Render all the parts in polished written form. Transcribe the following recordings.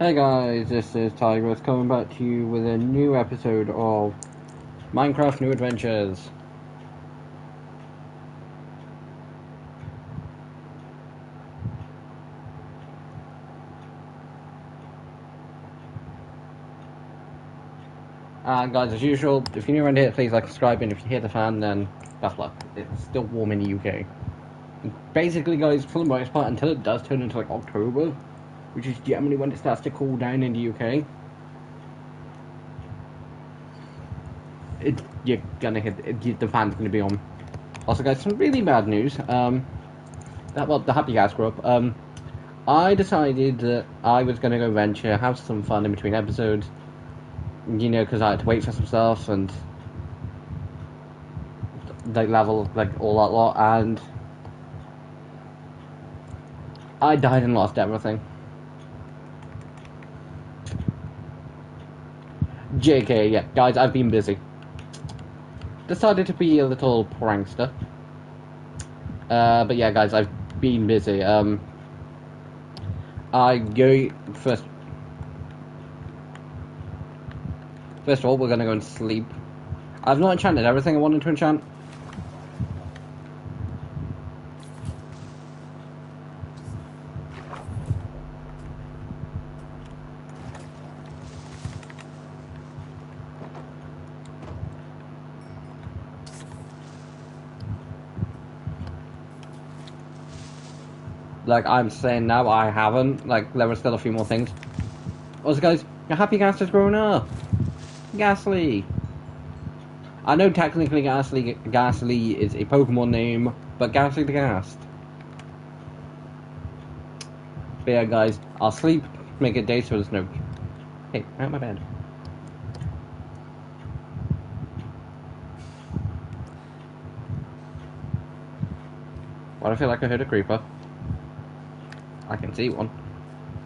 Hey guys, this is Tigress coming back to you with a new episode of Minecraft New Adventures. And guys, as usual, if you're new around here, please like, subscribe, and if you hear the fan, then best luck. It's still warm in the UK. Basically, guys, for the most part, until it does turn into like October, which is generally when it starts to cool down in the UK, you're gonna the fan's gonna be on. Also, guys, some really bad news. The Happy Gas Group. I decided that I was gonna go venture, have some fun in between episodes. You know, because I had to wait for some stuff and like level like all that lot, and I died and lost everything. JK, yeah, guys, I've been busy. Decided to be a little prankster. But yeah, guys, I've been busy. I go first. First of all, we're gonna go and sleep. I've not enchanted everything I wanted to enchant. Like I'm saying now, I haven't. Like there were still a few more things. Also, guys, your Happy Gas has grown up. Ghastly. I know technically Ghastly is a Pokemon name, but Ghastly the Ghast. But yeah, guys, I'll sleep, make it day so there's no... Hey, out of my bed. Why do I feel like I heard a creeper? I can see one.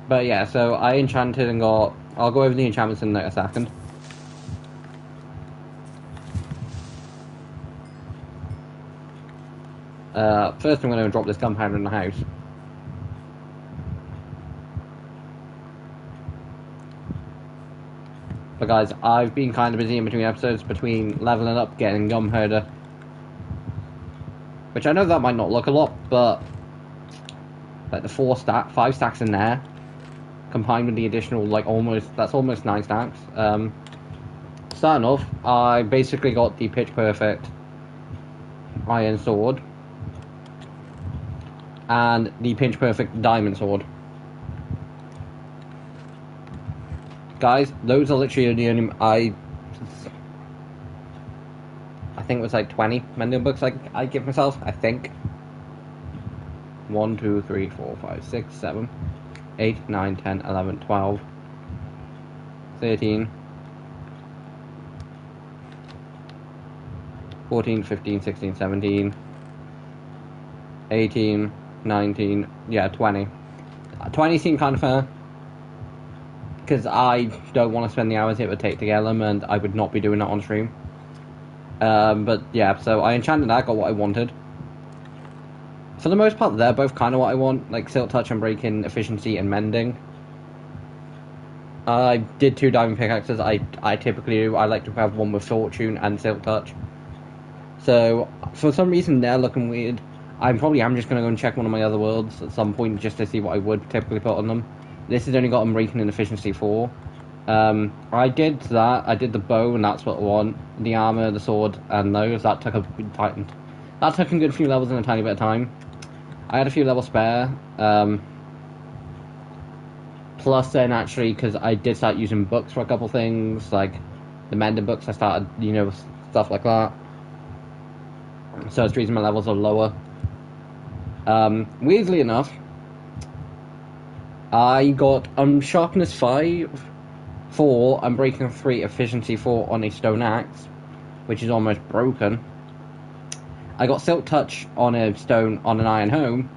But yeah, so I enchanted and got... I'll go over the enchantments in a second. First I'm going to drop this gunpowder in the house. But guys, I've been kind of busy in between episodes, between leveling up, getting gunpowder. Which I know that might not look a lot, but... like the 5 stacks in there, combined with the additional, like that's almost 9 stacks. Starting off, I basically got the Pitch Perfect Iron Sword. And the Pitch Perfect Diamond Sword. Guys, those are literally the only I think it was like 20 mending books I give myself, I think. 1, 2, 3, 4, 5, 6, 7, 8, 9, 10, 11, 12, 13, 14, 15, 16, 17, 18, 19, yeah, 20. 20 seemed kind of fair. Because I don't want to spend the hours it would take to get them, and I would not be doing that on stream. But yeah, so I enchanted that, got what I wanted. For the most part, they're both kind of what I want, like Silk Touch and Breaking, Efficiency, and Mending. I did 2 Diamond Pickaxes, I typically do. I like to have one with Fortune and Silk Touch. So, for some reason, they're looking weird. I'm just going to go and check one of my other worlds at some point, just to see what I would typically put on them. This has only got them Breaking and Efficiency 4. I did that, I did the bow, and that's what I want. The armor, the sword, and those, that took a good few levels in a tiny bit of time. I had a few levels spare, plus then actually, because I did start using books for a couple things, like the mending books, I started, stuff like that. So it's the reason my levels are lower. Weirdly enough, I got Sharpness 5, 4, and Breaking 3, Efficiency 4 on a Stone Axe, which is almost broken. I got Silk Touch on an Iron Home,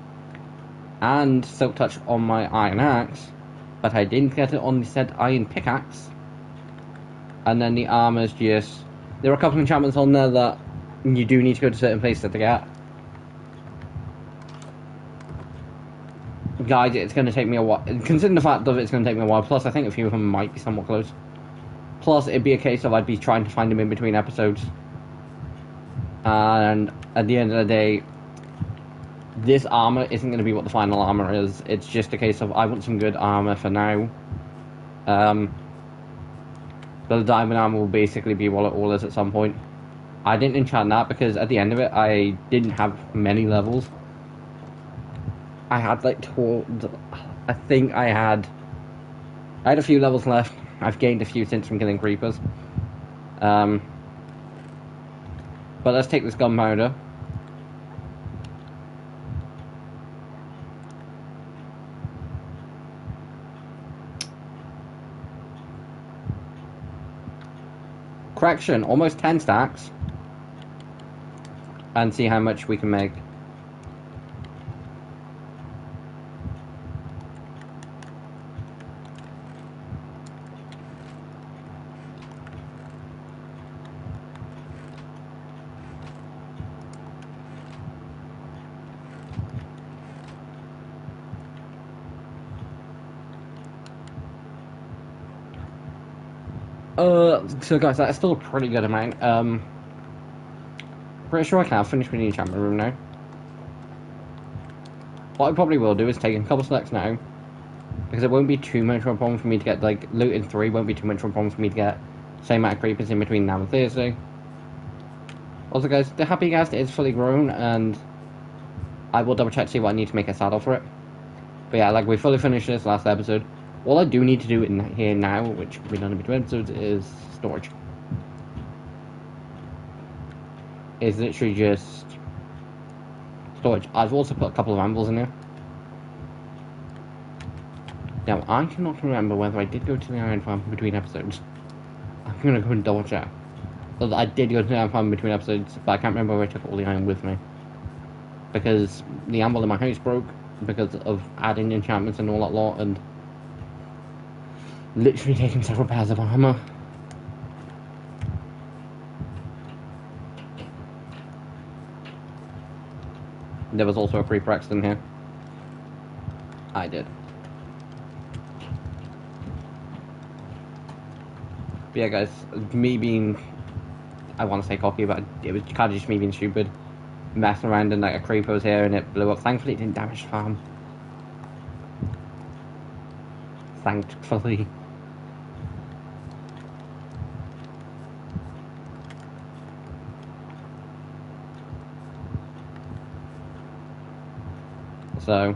and Silk Touch on my Iron Axe, but I didn't get it on the said Iron Pickaxe. And then the armor's just... there are a couple of enchantments on there that you do need to go to certain places to get. guys, it's going to take me a while. Considering the fact that it's going to take me a while, plus I think a few of them might be somewhat close. Plus, it'd be a case of I'd be trying to find them in between episodes. And at the end of the day, this armor isn't going to be what the final armor is. It's just a case of I want some good armor for now. But the diamond armor will basically be what it all is at some point. I didn't enchant that because at the end of it, I didn't have many levels. I had like I think I had a few levels left. I've gained a few since from killing creepers. But let's take this gunpowder. Correction, almost 10 stacks. And see how much we can make. So guys, that's still a pretty good amount. Pretty sure I can finish with the enchantment room now. What I probably will do is take a couple selects now, because it won't be too much of a problem for me to get, like, loot in 3 won't be too much of a problem for me to get same amount of creepers in between now and Thursday. Also guys, the Happy Ghast is fully grown, and I will double check to see what I need to make a saddle for it. But yeah, like, we fully finished this last episode. All I do need to do in here now, which will be done in between episodes, is storage. Is literally just storage. I've also put a couple of anvils in here. Now, I cannot remember whether I did go to the iron farm between episodes. I'm gonna go and double check. Well, I did go to the iron farm between episodes, but I can't remember where I took all the iron with me. Because the anvil in my house broke because of adding enchantments and all that lot, and literally taking several pairs of armor. There was also a creeper accident here. I did. But yeah, guys, me being, I want to say cocky, but it was kind of just me being stupid. Messing around and like a creeper was here and it blew up. Thankfully, it didn't damage the farm. Thankfully. So,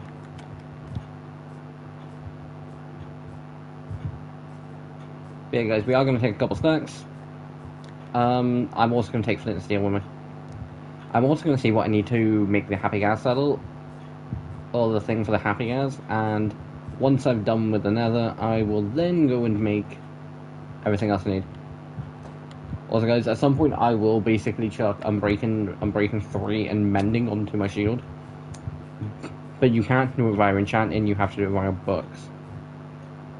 yeah, guys, we are going to take a couple stacks. I'm also going to take flint and steel with me. I'm also going to see what I need to make the Happy Ghast saddle, all the things for the Happy Ghast, and once I'm done with the nether, I will then go and make everything else I need. Also, guys, at some point I will basically chuck Unbreaking 3 and Mending onto my shield. But you can't do it via enchanting, you have to do it via books.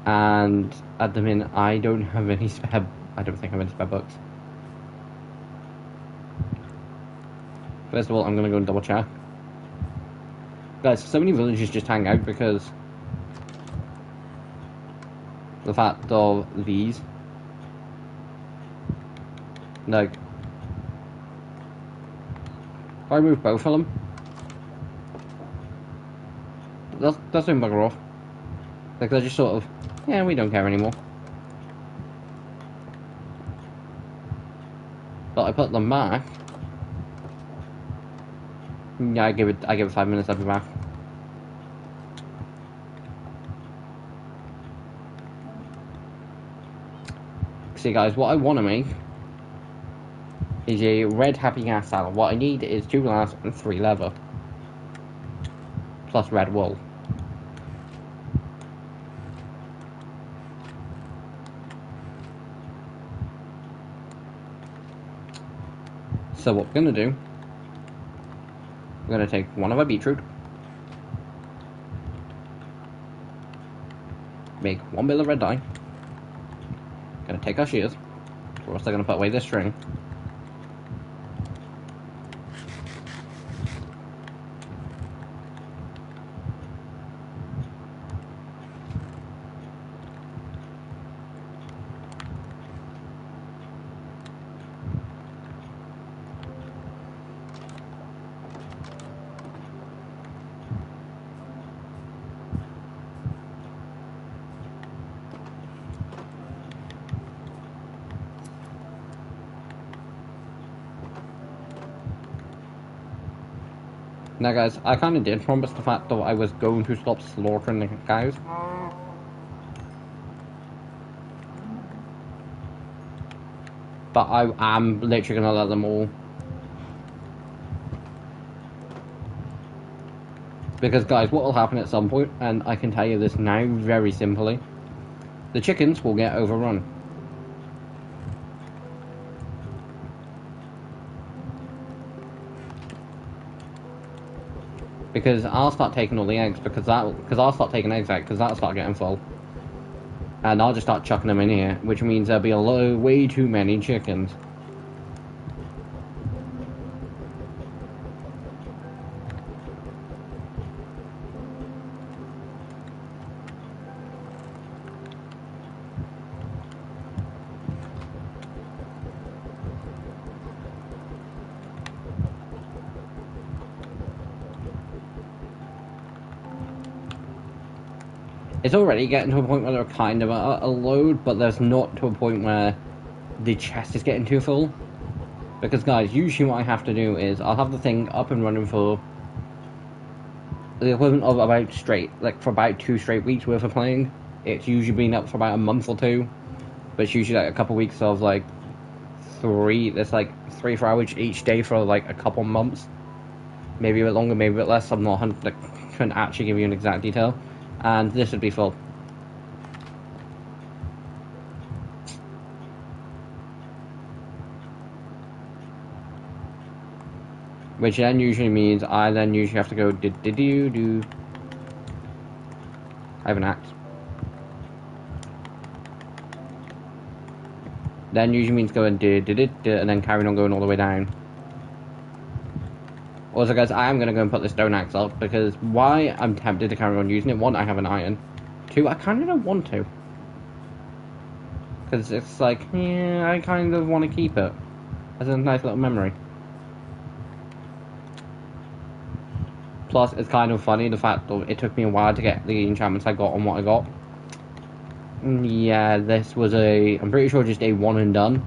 And at the minute, I don't have any spare, I don't think I have any spare books. First of all, I'm going to go and double check. Guys, so many villagers just hang out because the fact of these. Like, if I remove both of them, that's doing bugger off. Like, they're just sort of, yeah, we don't care anymore. But I put them back. Yeah, I give it 5 minutes, I'll be back. See, guys, what I want to make is a red Happy Ghast saddle. What I need is 2 glass and 3 leather. Plus red wool. So what we're going to do, we're going to take one of our beetroot, make 1 bit of red dye, going to take our shears, we're also going to put away this string, Now, guys, I kind of did promise the fact that I was going to stop slaughtering the cows. But I am literally gonna let them all. Because, guys, what will happen at some point, and I can tell you this now very simply, the chickens will get overrun. Because I'll start taking all the eggs, because I'll start taking eggs out, because that'll start getting full. And I'll just start chucking them in here, which means there'll be way too many chickens. It's already getting to a point where they're kind of a load, but there's not to a point where the chest is getting too full. Because, guys, usually what I have to do is I'll have the thing up and running for the equivalent of for about 2 straight weeks worth of playing. It's usually been up for about a month or 2, but it's usually like a couple weeks of like 3. There's like 3 for hours each day for like a couple months, maybe a bit longer, maybe a bit less. I'm not couldn't actually give you an exact detail. And this would be full. Which then usually means I then usually have to go do. I have an axe. Then usually means going and then carrying on going all the way down. Also, guys, I am going to go and put the stone axe up, because why I'm tempted to carry on using it. 1, I have an iron. 2, I kind of don't want to. Because it's like, yeah, I kind of want to keep it as a nice little memory. Plus, it's kind of funny, the fact that it took me a while to get the enchantments I got on what I got. Yeah, this was I'm pretty sure just a one and done.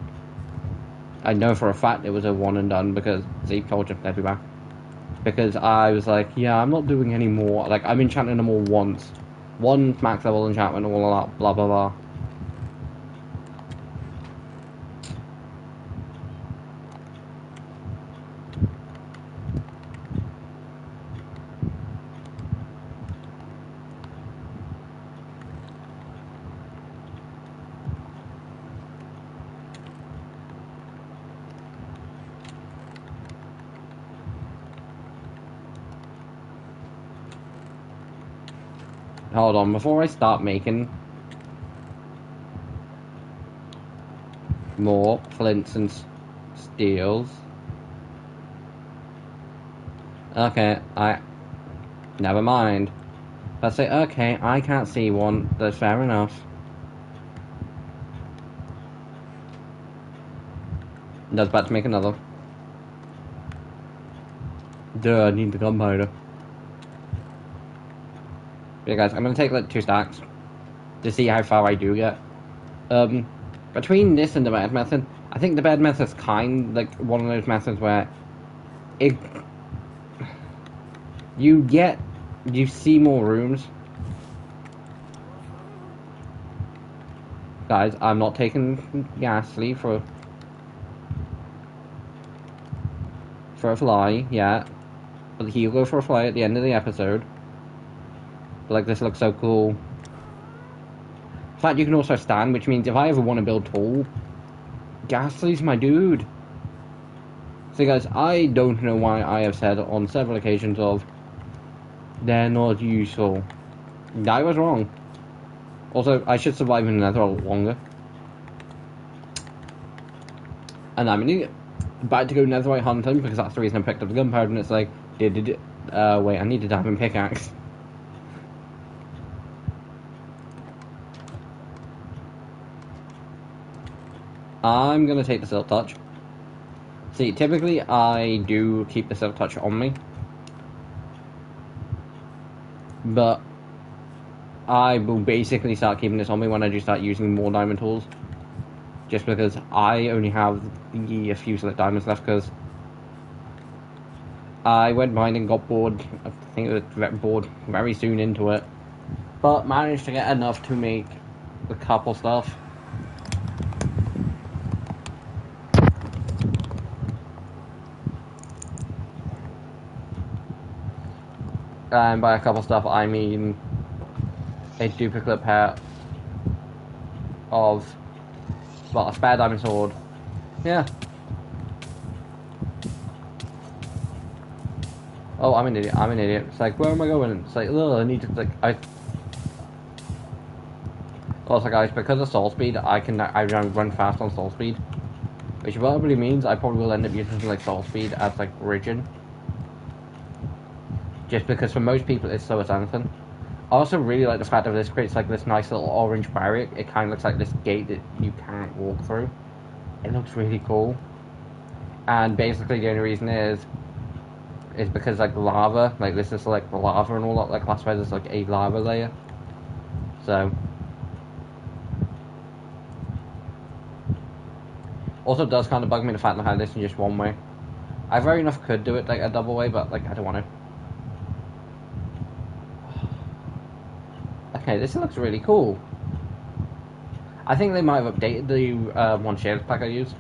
I know for a fact it was a one and done, because, see, told you, they'd be back. Because I was like, yeah, I'm not doing any more. Like, I'm enchanting them all once. 1 max level enchantment, all that, blah, blah, blah. Hold on, before I start making more flints and steels. Okay, never mind. Let's say, okay, I can't see one. That's fair enough. That's about to make another. Duh, I need the gunpowder. Yeah, guys, I'm gonna take like 2 stacks to see how far I do get. Between this and the bed method, I think the bed method's kind like one of those methods where you see more rooms. Guys, I'm not taking Ghastly for a fly yet, but he'll go for a fly at the end of the episode. But, like, this looks so cool. In fact, you can also stand, which means if I ever want to build tall, Ghastly's my dude. So, guys, I don't know why I have said on several occasions of they're not useful. I was wrong. Also, I should survive in Nether a lot longer. And I'm about to go netherite hunting, because that's the reason I picked up the gunpowder, and it's like, wait, I need a diamond pickaxe. I'm gonna take the Silk Touch. See, typically I do keep the Silk Touch on me, but I will basically start keeping this on me when I do start using more diamond tools. Just because I only have a few select diamonds left, because I went mining, got bored. I think it was bored very soon into it, but managed to get enough to make a couple stuff. And by a couple stuff, I mean a duplicate pair of, well, a spare diamond sword. Yeah. Oh, I'm an idiot. I'm an idiot. It's like, where am I going? It's like, ugh, I need to, like, Also, guys, because of soul speed, I run fast on soul speed, which probably means I probably will end up using something like soul speed as like origin, just because for most people it's slow as anything. I also really like the fact that this creates like this nice little orange barrier. It kind of looks like this gate that you can't walk through. It looks really cool, and basically the only reason is because like lava, like this is like the lava and all that. Like that's why there's like a lava layer. So. Also, it does kind of bug me the fact that I have this in just one way. I very enough could do it like a double way, but like I don't want to. Okay, this looks really cool. I think they might have updated the one shares pack I used,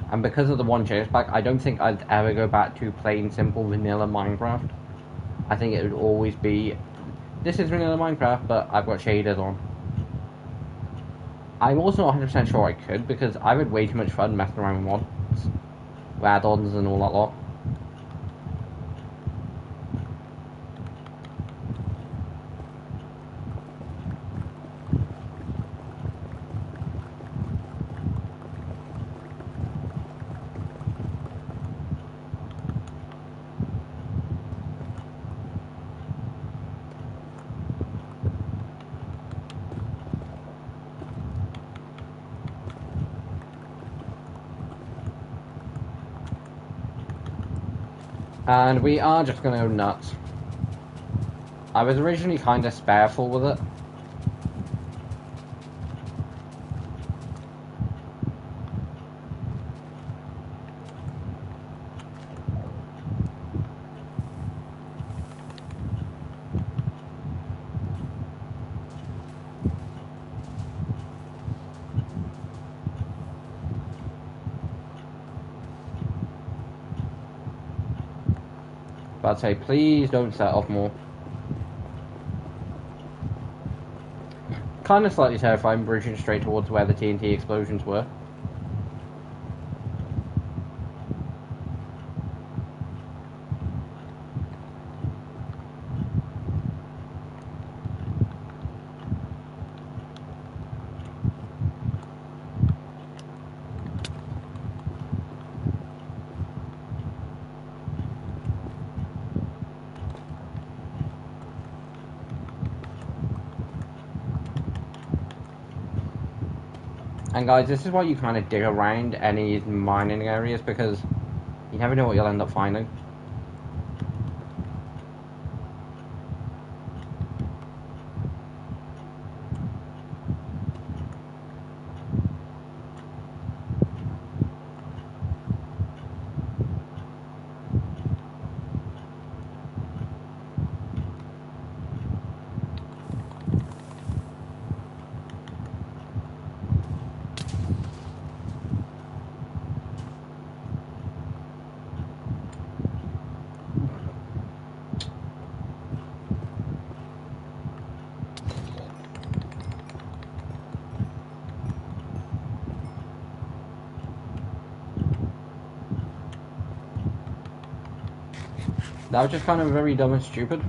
and because of the one shares pack, I don't think I'd ever go back to plain simple vanilla Minecraft. I think it would always be, this is vanilla Minecraft, but I've got shaders on. I'm also not 100% sure I could, because I've had way too much fun messing around with mods, add-ons and all that lot. And we are just going to go nuts. I was originally kind of spareful with it. But I'd say, please don't set off more. Kind of slightly terrifying, bridging straight towards where the TNT explosions were. And guys, this is why you kind of dig around any mining areas, because you never know what you'll end up finding. That was just kind of very dumb and stupid.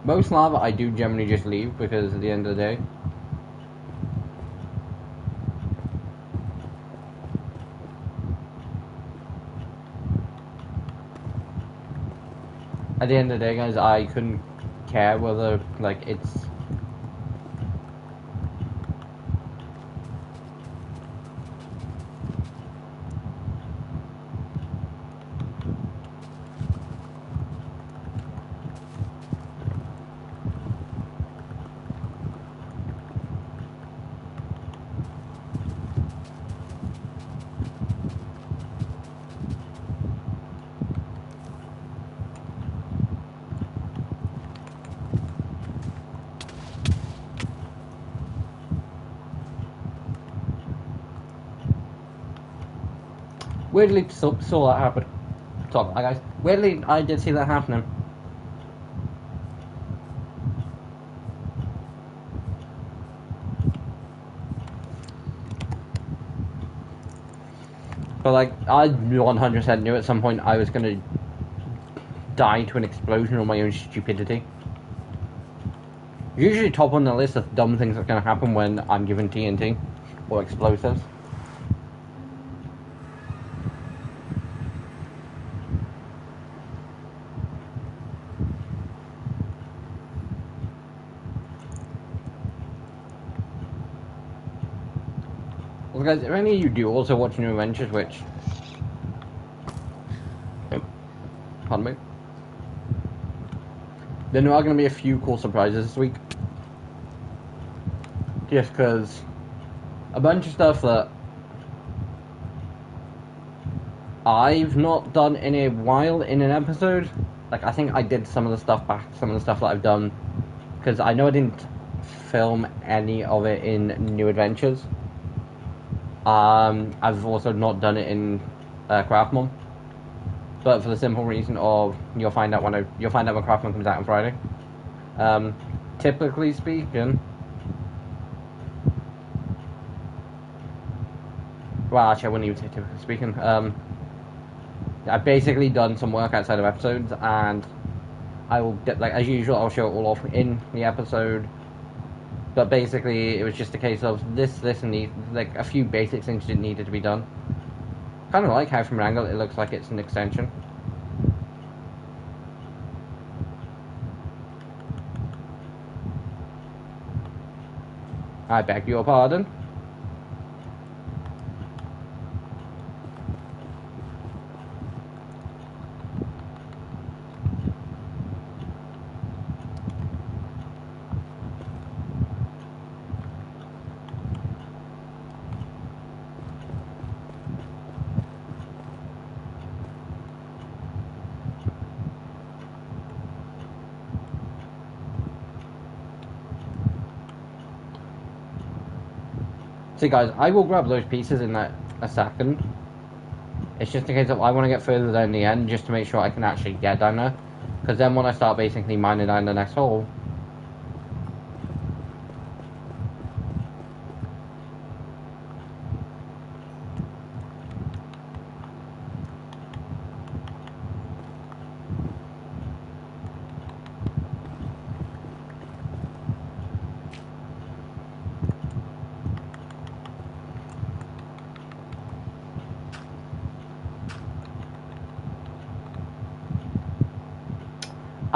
Most lava I do generally just leave, because at the end of the day, guys, I couldn't care whether, like, it's... weirdly saw that happen. Sorry, guys. Weirdly, I did see that happening. But like, I 100% knew at some point I was gonna die to an explosion or my own stupidity. Usually top on the list of dumb things that's gonna happen when I'm given TNT or explosives. Well, guys, if any of you do also watch New Adventures, which... Pardon me. Then there are going to be a few cool surprises this week. Just because a bunch of stuff that I've not done in a while in an episode. Like, I think I did some of the stuff that I've done, because I know I didn't film any of it in New Adventures. I've also not done it in Craftmon, but for the simple reason of you'll find out when Craftmon comes out on Friday. Typically speaking, well, actually, I wouldn't even say typically speaking. I've basically done some work outside of episodes, and I will get, like, as usual, I'll show it all off in the episode. But basically, it was just a case of this, and these, like, a few basic things that needed to be done. Kind of like how from an angle it looks like it's an extension. I beg your pardon. See, guys, I will grab those pieces in a second. It's just a case of I want to get further down the end just to make sure I can actually get down there. Because then when I start basically mining down the next hole,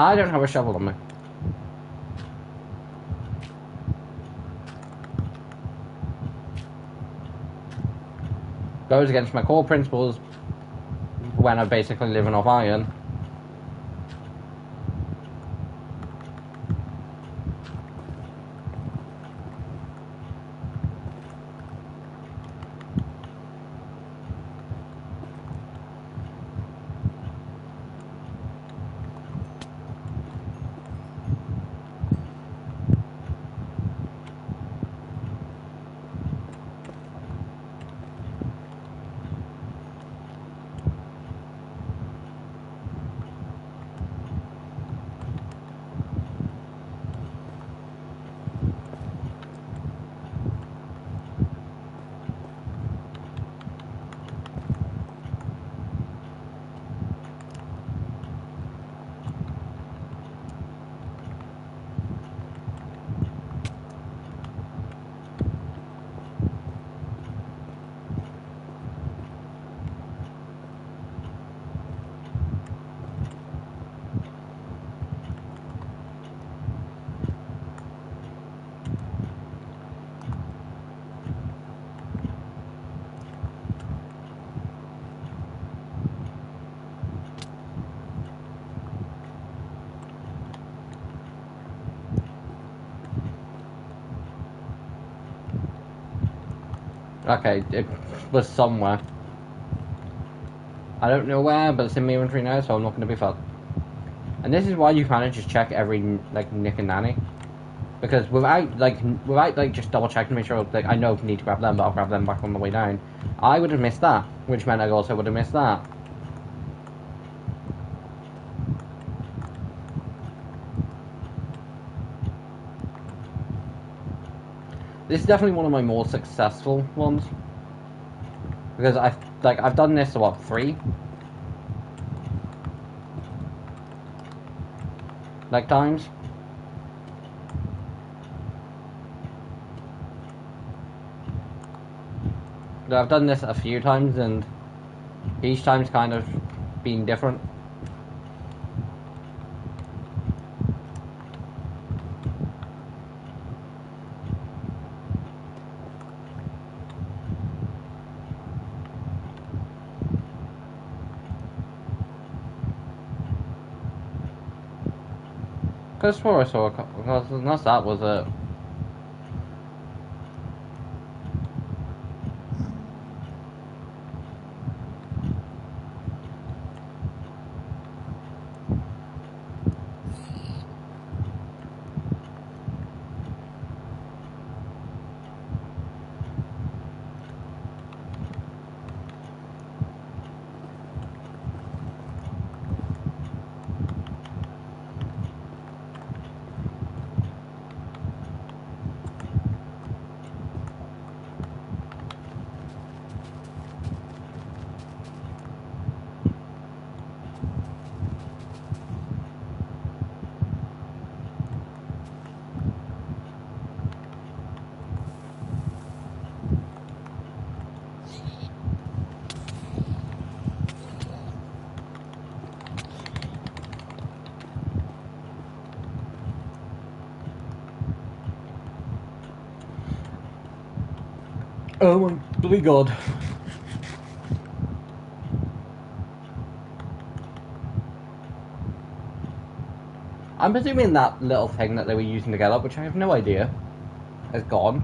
I don't have a shovel on me. Goes against my core principles when I'm basically living off iron. Okay, it was somewhere. I don't know where, but it's in my inventory now, so I'm not going to be fucked. And this is why you kind of just check every, like, nick and nanny. Because without like just double checking to make sure like I know I need to grab them, but I'll grab them back on the way down. I would have missed that, which meant I also would have missed that. This is definitely one of my more successful ones because I've done this what 3 like times. I've done this a few times, and each time's kind of been different. Because I swore I saw a couple, because unless that was it. Oh my bloody god. I'm presuming that little thing that they were using together, which I have no idea, is gone.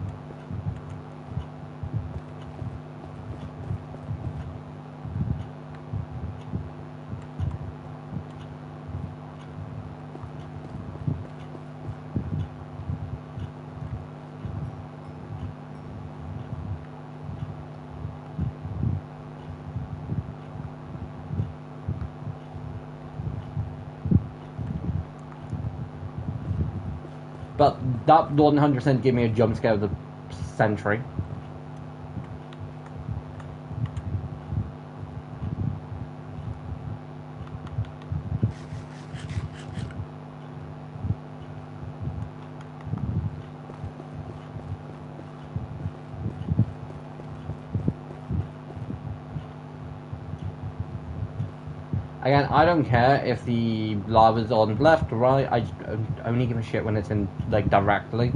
But that 100% gave me a jump scare of the century. Again, I don't care if the lava's on left or right. I only give a shit when it's in like directly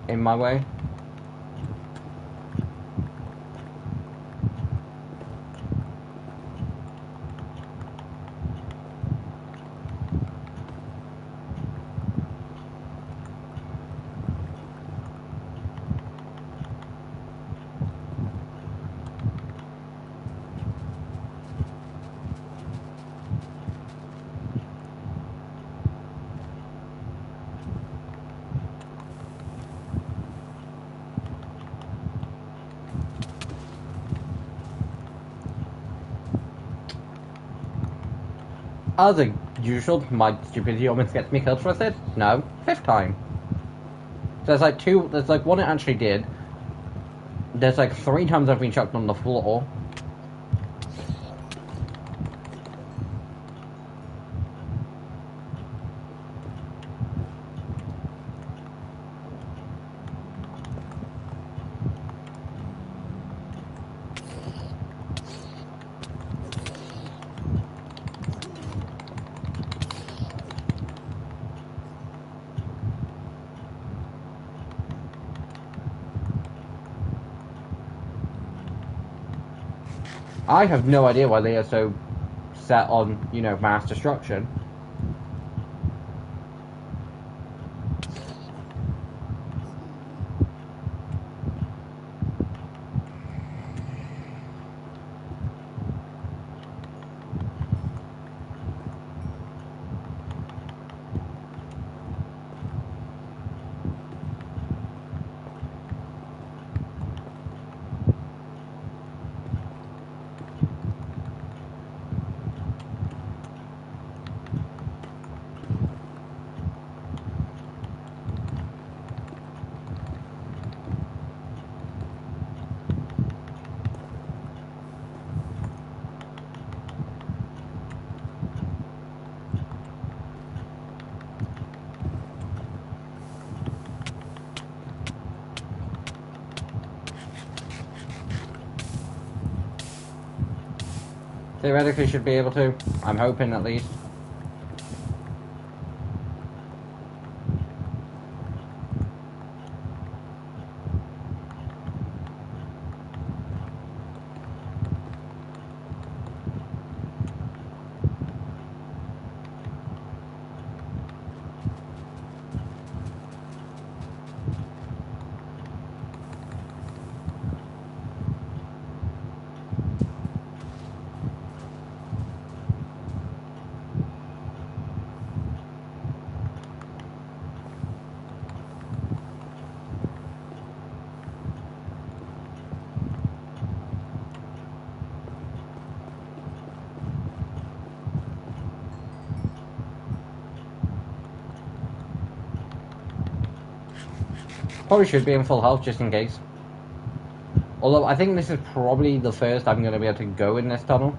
in my way. As usual, my stupidity almost gets me killed for a third. No, 5th time. So there's like 2. There's like 1 it actually did. There's like 3 times I've been chucked on the floor. I have no idea why they are so set on, you know, mass destruction. Theoretically should be able to. I'm hoping at least. Probably should be in full health just in case. Although I think this is probably the first I'm going to be able to go in this tunnel.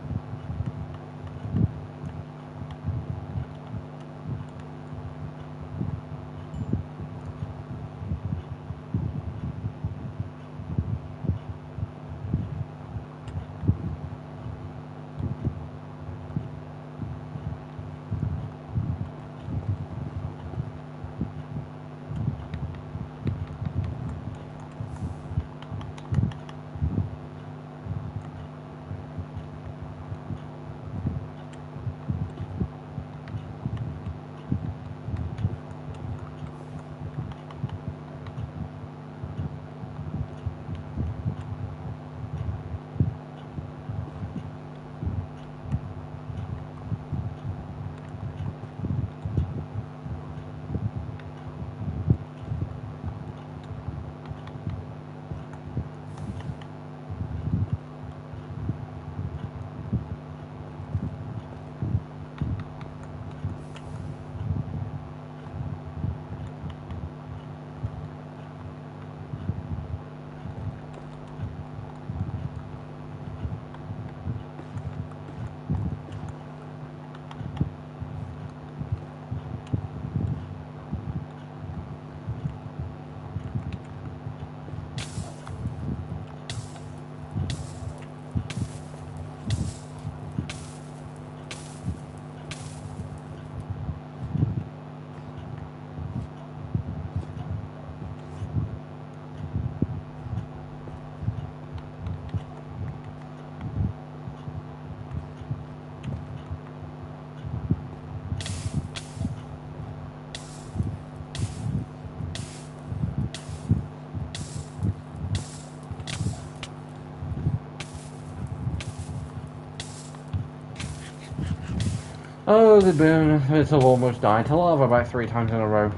Oh, the benefits of almost dying to lava about 3 times in a row.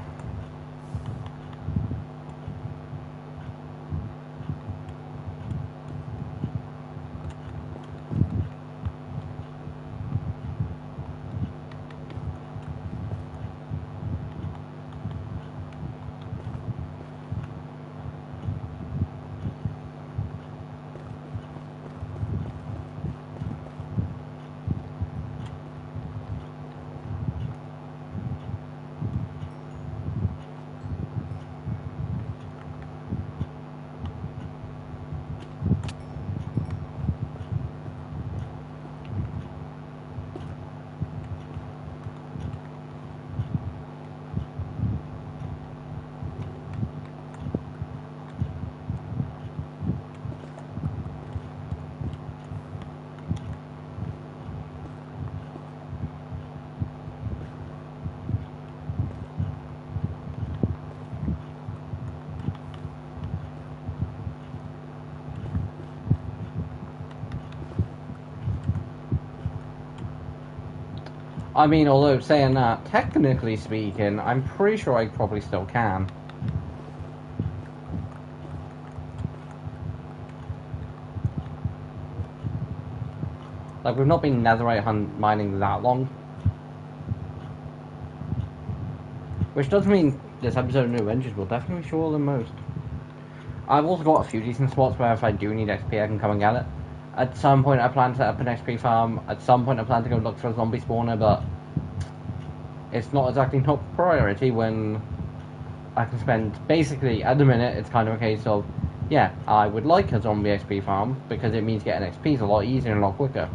I mean, although saying that, technically speaking, I'm pretty sure I probably still can. Like, we've not been netherite mining that long. Which does mean this episode of New Adventures will definitely be shorter than most. I've also got a few decent spots where if I do need XP, I can come and get it. At some point, I plan to set up an XP farm. At some point, I plan to go look for a zombie spawner, but it's not exactly top priority when I can spend... Basically, at the minute, it's kind of a case of, yeah, I would like a zombie XP farm, because it means getting XP is a lot easier and a lot quicker.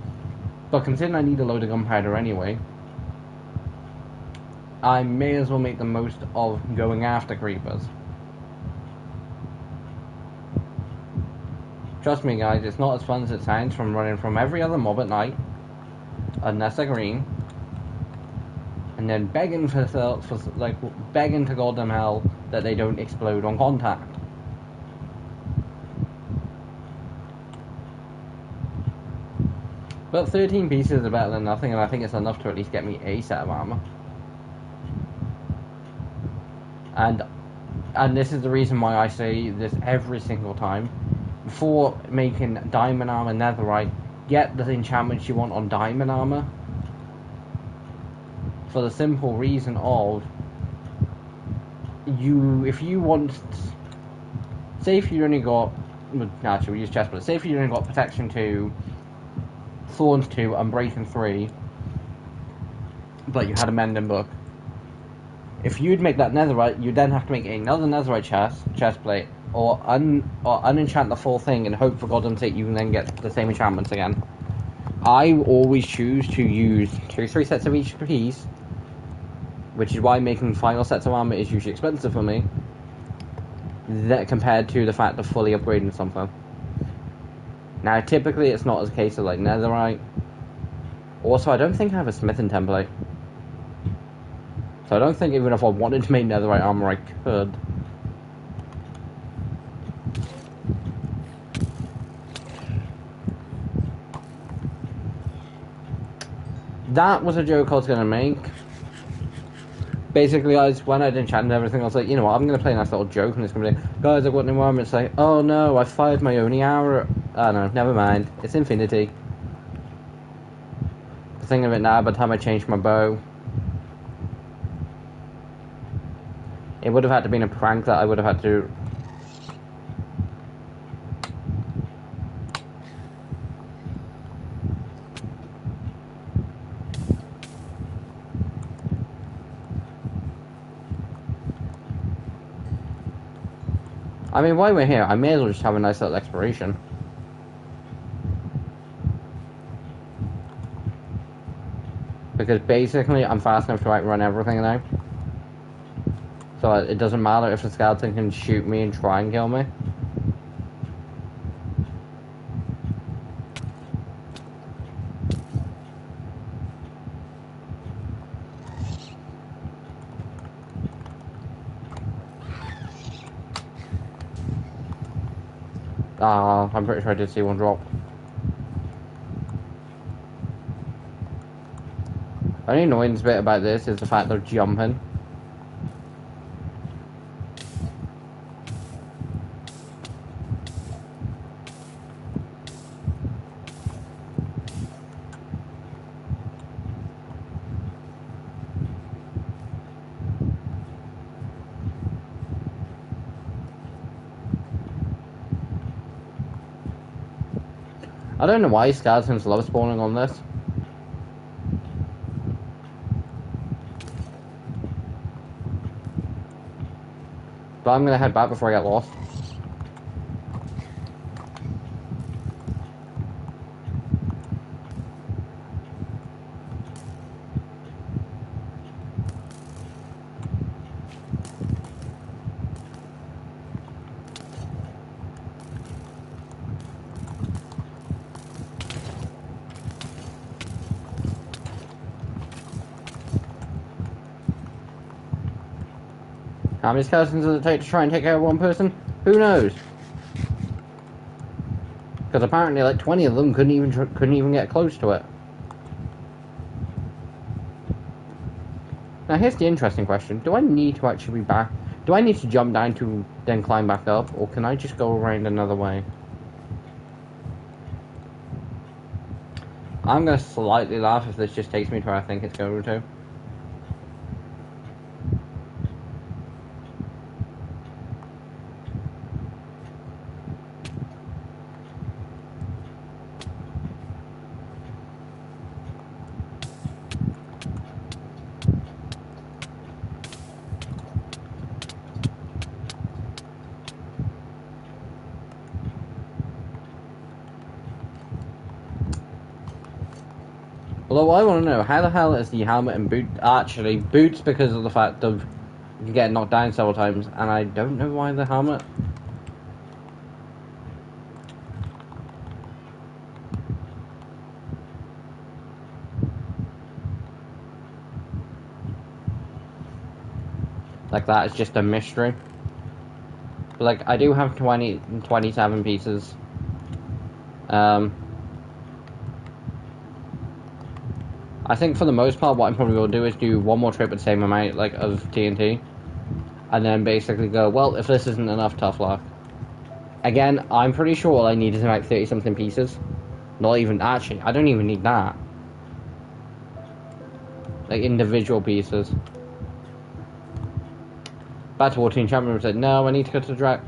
But considering I need a load of gunpowder anyway, I may as well make the most of going after creepers. Trust me guys, it's not as fun as it sounds from running from every other mob at night, unless they're green, and then begging begging to goddamn hell that they don't explode on contact. But 13 pieces are better than nothing, and I think it's enough to at least get me a set of armor. And this is the reason why I say this every single time. Before making diamond armor netherite, get the enchantments you want on diamond armor. For the simple reason of, if you want, say if you only got, actually we use chest, but say if you only got protection 2, thorns 2, and breaking 3, but you had a mending book. If you'd make that netherite, you'd then have to make another netherite chest plate, or unenchant the full thing and hope for God's sake you can then get the same enchantments again. I always choose to use 2-3 sets of each piece, which is why making final sets of armor is usually expensive for me, that compared to the fact of fully upgrading something. Now, typically it's not as a case of like netherite. Also, I don't think I have a smithing template. So I don't think even if I wanted to make netherite armor, I could. That was a joke I was going to make. Basically, when I'd enchanted everything, I was like, you know what, I'm going to play a nice little joke, and it's going to be like, guys, I've got new armor. It's like, oh no, I fired my only arrow. Oh no, never mind. It's infinity. The thing of it now, by the time I changed my bow, it would have had to be a prank that I would have had to. I mean, while we're here, I may as well just have a nice little exploration. Because basically, I'm fast enough to outrun everything now. So it doesn't matter if the skeleton can shoot me and try and kill me. I'm pretty sure I did see one drop. The only annoying bit about this is the fact they're jumping. I don't know why skeletons love spawning on this. But I'm gonna head back before I get lost. How many skeletons does it take to try and take care of one person? Who knows? Because apparently, like 20 of them couldn't even get close to it. Now, here's the interesting question: do I need to actually be back? Do I need to jump down to then climb back up, or can I just go around another way? I'm gonna slightly laugh if this just takes me to where I think it's going to. Although I want to know, how the hell is the helmet and boot... Actually, boots because of the fact of you can get knocked down several times, and I don't know why the helmet... Like, that is just a mystery. But, like, I do have 27 pieces. I think for the most part, what I'm probably going to do is do one more trip with the same amount, like, of TNT. And then basically go, well, if this isn't enough, tough luck. Again, I'm pretty sure all I need is about 30-something pieces. Not even, actually, I don't even need that. Like, individual pieces. Back to 14 Champion said, no, I need to go to the track.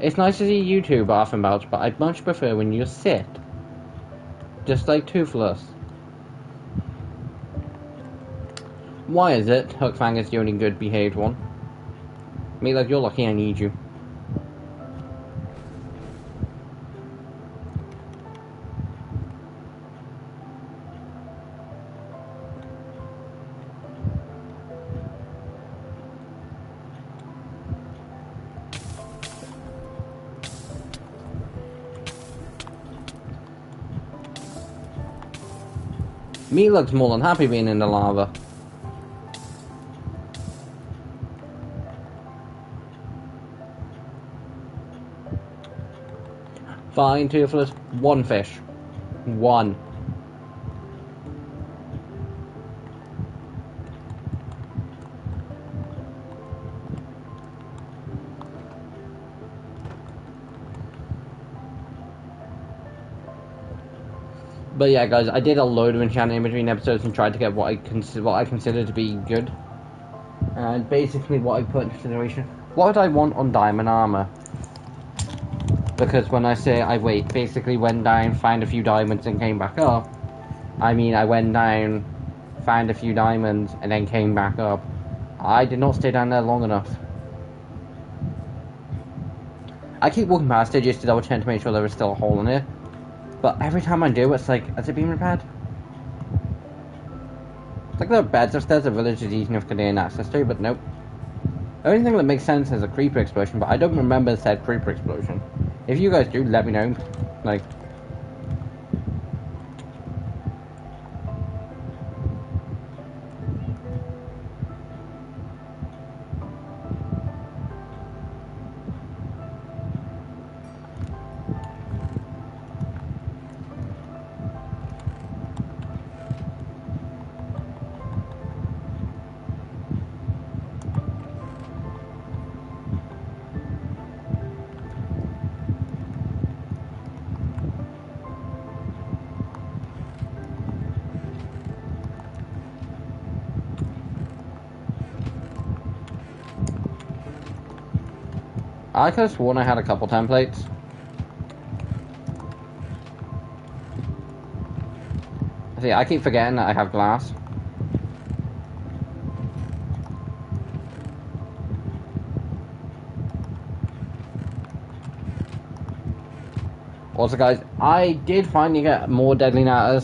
It's nice to see you two bath and belch, but I'd much prefer when you sit. Just like Toothless. Why is it Hookfang is the only good behaved one? Me, like, you're lucky I need you. Me looks more than happy being in the lava. Fine, Toothless. One fish. One. But yeah, guys, I did a load of enchanting in between episodes and tried to get what I consider to be good. And basically what I put in consideration, what would I want on diamond armor? Because when I say I basically went down, found a few diamonds and came back up, I mean I went down, found a few diamonds and then came back up. I did not stay down there long enough. I keep walking past it just to double check to make sure there was still a hole in it. But every time I do, it's like, has it been repaired? It's like there are beds upstairs the village is easy enough to gain access to, but nope. The only thing that makes sense is a creeper explosion, but I don't remember said creeper explosion. If you guys do, let me know. Like... I could have sworn I had a couple templates. See, I keep forgetting that I have glass. Also, guys, I did finally get more deadly natter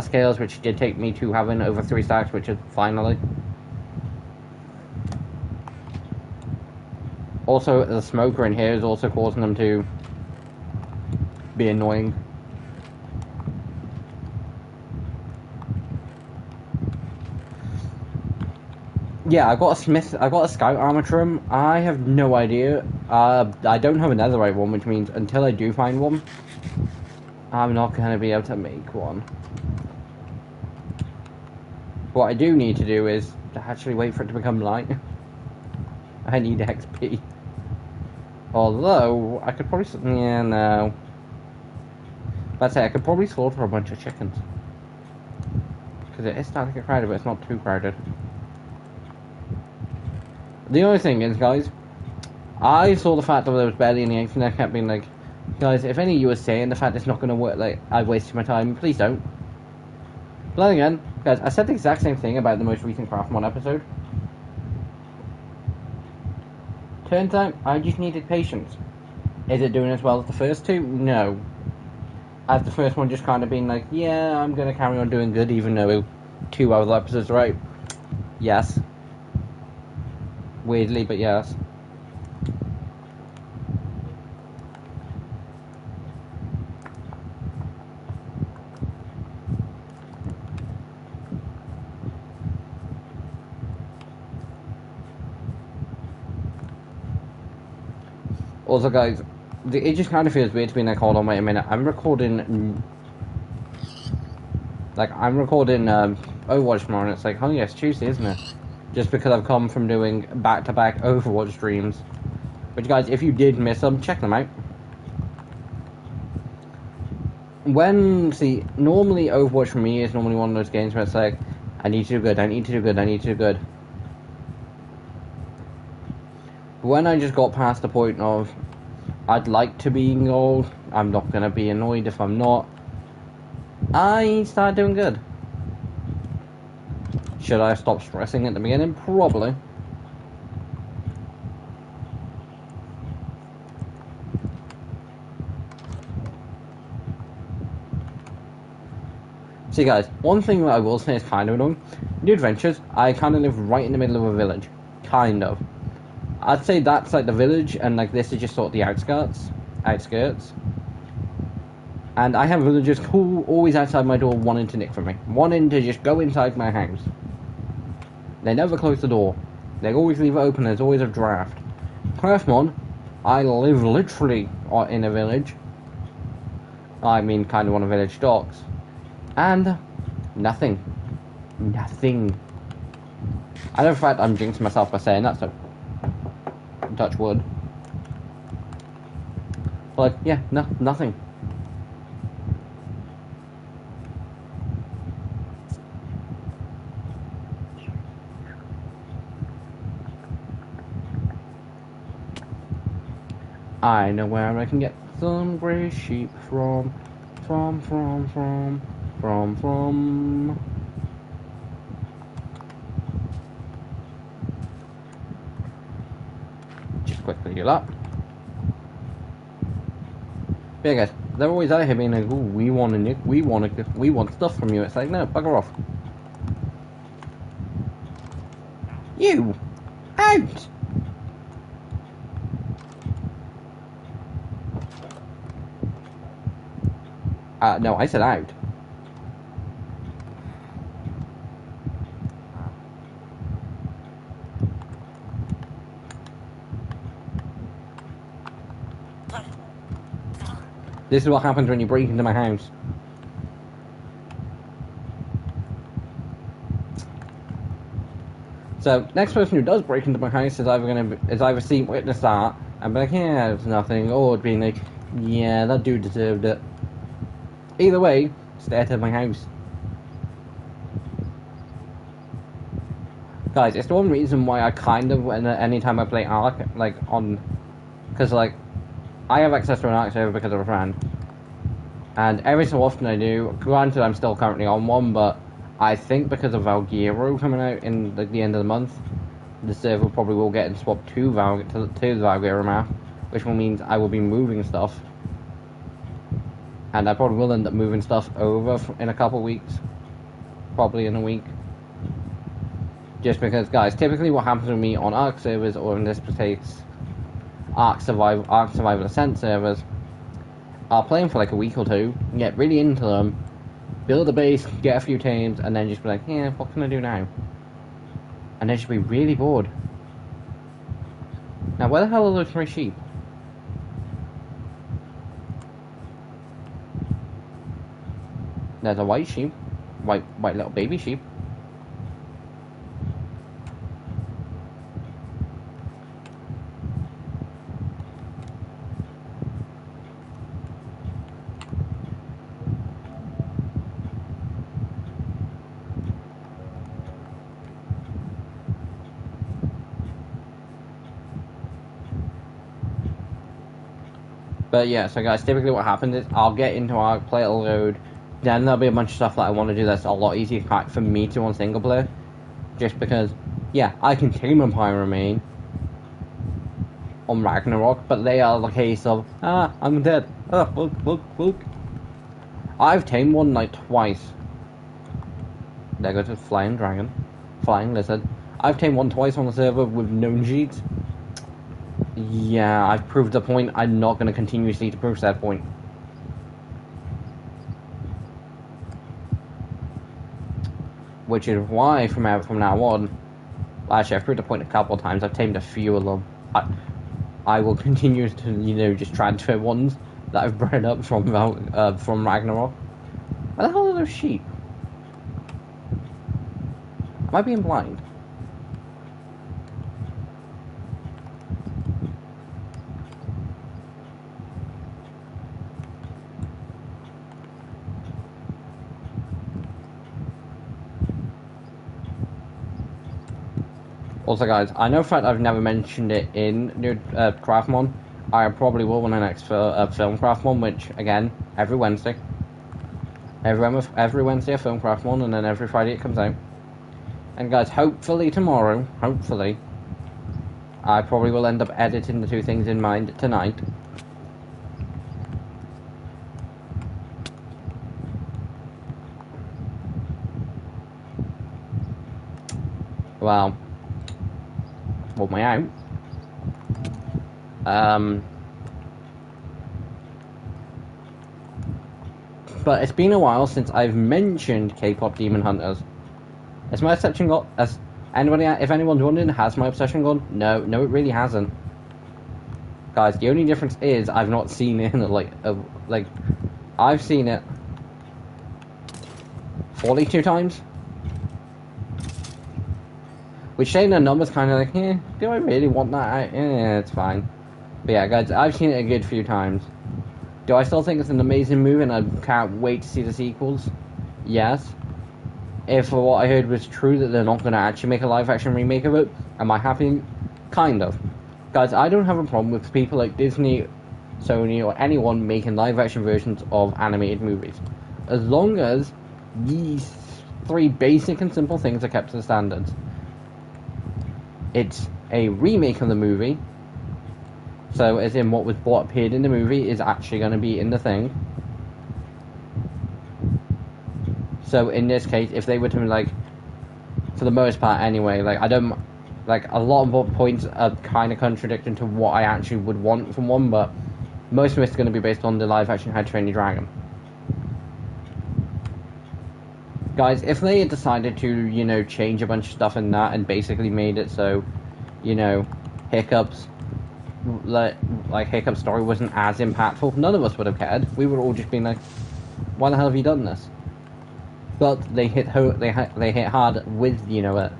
scales, which did take me to having over 3 stacks, which is finally. Also, the smoker in here is also causing them to be annoying. Yeah, I got a scout armor trim. I have no idea. I don't have a netherite one, which means until I do find one, I'm not going to be able to make one. What I do need to do is to actually wait for it to become light. I need XP. Although, I could probably... Yeah, no. But I could probably slaughter a bunch of chickens. Because it is starting to get crowded, but it's not too crowded. The only thing is, guys, I saw the fact that there was barely any eggs, and I kept being like, guys, if any of you are saying the fact it's not going to work, like, I've wasted my time, please don't. But then again, guys, I said the exact same thing about the most recent Craftmon episode. Turns out, I just needed patience. Is it doing as well as the first two? No. As the first one just kind of being like, yeah, I'm going to carry on doing good even though 2 other episodes are out. Yes. Weirdly, but yes. Also, guys, it just kind of feels weird to be like, hold on, wait a minute, I'm recording Overwatch tomorrow, and it's like, oh yeah, it's Tuesday, isn't it? Just because I've come from doing back-to-back Overwatch streams. Which, guys, if you did miss them, check them out. Normally Overwatch for me is normally one of those games where it's like, I need to do good, I need to do good, I need to do good. When I just got past the point of, I'd like to be gold, I'm not going to be annoyed if I'm not, I started doing good. Should I stop stressing at the beginning? Probably. See guys, one thing that I will say is kind of annoying. New Adventures, I kind of live right in the middle of a village. Kind of. I'd say that's like the village, and like this is just sort of the outskirts. And I have villagers always outside my door wanting to nick from me. Wanting to just go inside my house. They never close the door. They always leave it open, there's always a draft. Craftmon, I live literally in a village. I mean, kind of on a village docks. And nothing. Nothing. I know for a fact I'm jinxing myself by saying that, so touch wood. But yeah, nothing. I know where I can get some grey sheep from. Just quickly heal up. But yeah, guys, they're always out here being like, ooh, we want stuff from you. It's like, no, bugger off. You! Out! No, I said out. This is what happens when you break into my house. So, next person who does break into my house is either see witness that and be like, yeah, it's nothing, or being like, yeah, that dude deserved it. Either way, stay out of my house. Guys, it's the one reason why I kind of, anytime I play Ark, because I have access to an Ark server because of a friend. And every so often I do, granted I'm still currently on one, but I think because of Valgyro coming out in the end of the month, the server probably will get swapped to the Valgyro map, which will mean I will be moving stuff. And I probably will end up moving stuff over in a couple weeks. Probably in a week. Just because, guys, typically what happens with me on Ark servers, or in this case, Ark Survival Ascent servers, I'll play them for like a week or two, get really into them, build a base, get a few teams, and then just be like, yeah, what can I do now? And then just be really bored. Now, where the hell are those 3 sheep? There's a white sheep. White little baby sheep. But yeah, so guys, typically what happens is I'll get into Ark, play a load, then there'll be a bunch of stuff that I want to do that's a lot easier for me to on single player. Just because, yeah, I can tame a Pyromain on Ragnarok, but they are the case of, I'm dead. Look. I've tamed one knight twice. There goes a flying dragon. Flying lizard. I've tamed one twice on the server with known cheats. Yeah, I've proved the point. I'm not going to continuously to prove that point. Which is why from now on, actually I've proved the point a couple of times. I've tamed a few of them. I will continue to just transfer ones that I've bred up from Ragnarok. Where the hell are those sheep? Am I being blind? Also, guys, I know for a fact I've never mentioned it in Craftmon. I probably will when I next film Craftmon, which, again, every Wednesday. Every Wednesday I film Craftmon, and then every Friday it comes out. And guys, hopefully tomorrow, I probably will end up editing the two things in mind tonight. Well, hold my out. But it's been a while since I've mentioned K-pop Demon Hunters. Has my obsession gone? If anyone's wondering, has my obsession gone? No, it really hasn't. Guys, the only difference is I've not seen it in I've seen it 42 times. Which saying the number's kind of like, do I really want that? It's fine. But yeah, guys, I've seen it a good few times. Do I still think it's an amazing movie and I can't wait to see the sequels? Yes. If what I heard was true that they're not going to actually make a live-action remake of it, am I happy? Kind of. Guys, I don't have a problem with people like Disney, Sony, or anyone making live-action versions of animated movies. As long as these three basic and simple things are kept to the standards. It's a remake of the movie, so as in what appeared in the movie is actually going to be in the thing. So in this case, if they were to for the most part anyway, I don't a lot of points are kind of contradicting to what I actually would want from one, but most of it's going to be based on the live action How to Train Your Dragon. Guys, if they had decided to, change a bunch of stuff in that and basically made it so, Hiccup's Hiccup's story wasn't as impactful, none of us would have cared. We would all just been like, why the hell have you done this? But they hit hard with, it.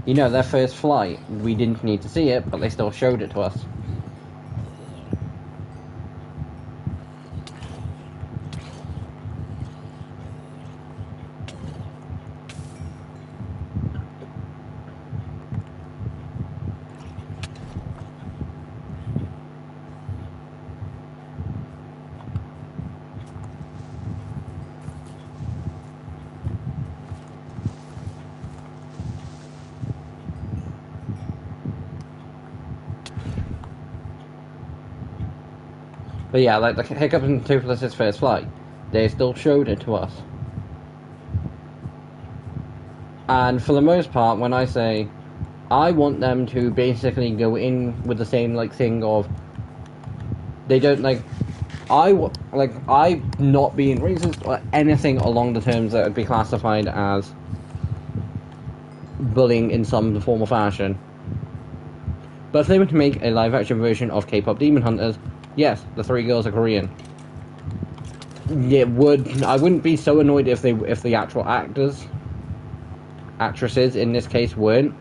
Their first flight, we didn't need to see it, but they still showed it to us. But yeah, the Hiccup and Toothless's first flight, they still showed it to us. And for the most part, when I say, I want them to basically go in with the same, thing of, they don't, I not being racist or anything along the terms that would be classified as bullying in some form or fashion. But if they were to make a live-action version of K-pop Demon Hunters, yes, the three girls are Korean. I wouldn't be so annoyed if the actual actresses in this case weren't.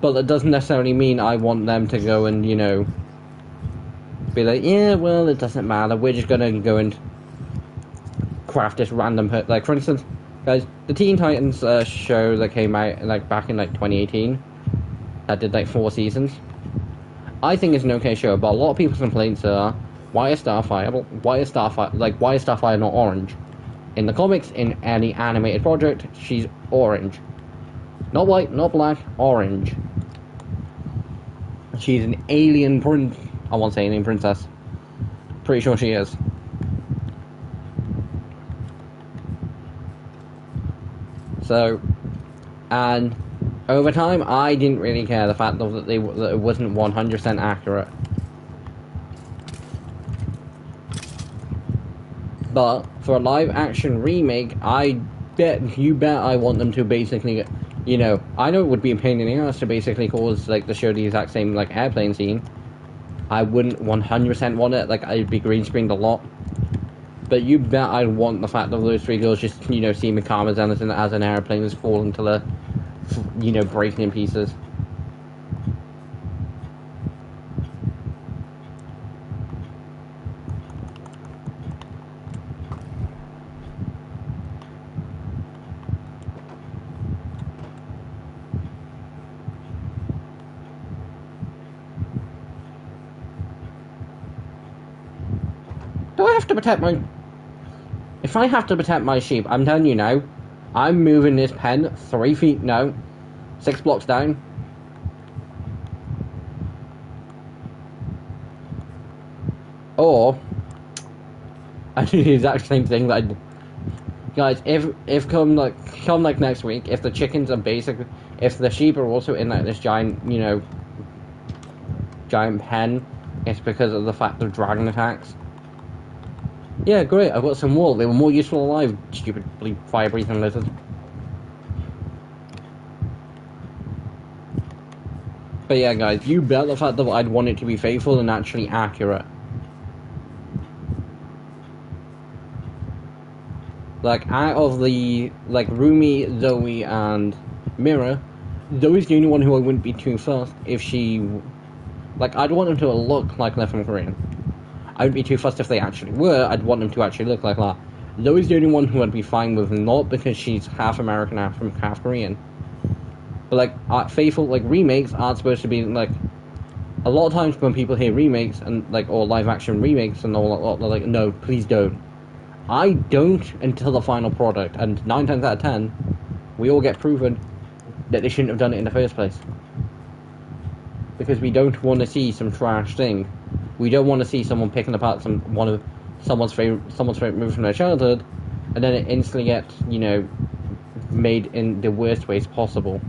But that doesn't necessarily mean I want them to go and, be like, yeah, well, it doesn't matter, we're just gonna go and craft this random for instance, guys, the Teen Titans show that came out back in 2018 that did 4 seasons. I think it's an okay show, but a lot of people's complaints are, why is Starfire not orange? In the comics, in any animated project, she's orange. Not white, not black, orange. She's an alien prince. I won't say alien princess. Pretty sure she is. So, and over time, I didn't really care the fact that it wasn't 100% accurate. But for a live action remake, I bet I want them to basically, you know, I know it would be a pain in the ass to basically cause like to show the exact same like airplane scene. I wouldn't 100% want it, like I'd be green screened a lot. But you bet I'd want the fact that those three girls just, you know, see McCarthy as an airplane is falling to the, you know, breaking in pieces. Do I have to protect my... If I have to protect my sheep, I'm telling you now, I'm moving this pen 3 feet, no, 6 blocks down. Or, I do the exact same thing that guys, if come next week, if the chickens are if the sheep are also in like this giant, you know, giant pen, it's because of the fact of dragon attacks. Yeah, great, I've got some wool. They were more useful alive, stupid fire-breathing lizard. But yeah, guys, you bet the fact that I'd want it to be faithful and actually accurate. Like, out of the, like, Rumi, Zoe, and Mira, Zoe's the only one who I wouldn't be too fussed if she... Like, I'd want them to look like they're from Korean. I wouldn't be too fussed if they actually were. I'd want them to actually look like that. Zoe's the only one who I'd be fine with, not because she's half American, half Korean. But like faithful like remakes aren't supposed to be like. A lot of times when people hear remakes and like or live action remakes and all that, they're like, no, please don't. I don't until the final product, and 9 times out of 10, we all get proven that they shouldn't have done it in the first place. Because we don't want to see some trash thing. We don't want to see someone picking apart someone's favorite movie from their childhood, and then it instantly gets, you know, made in the worst ways possible.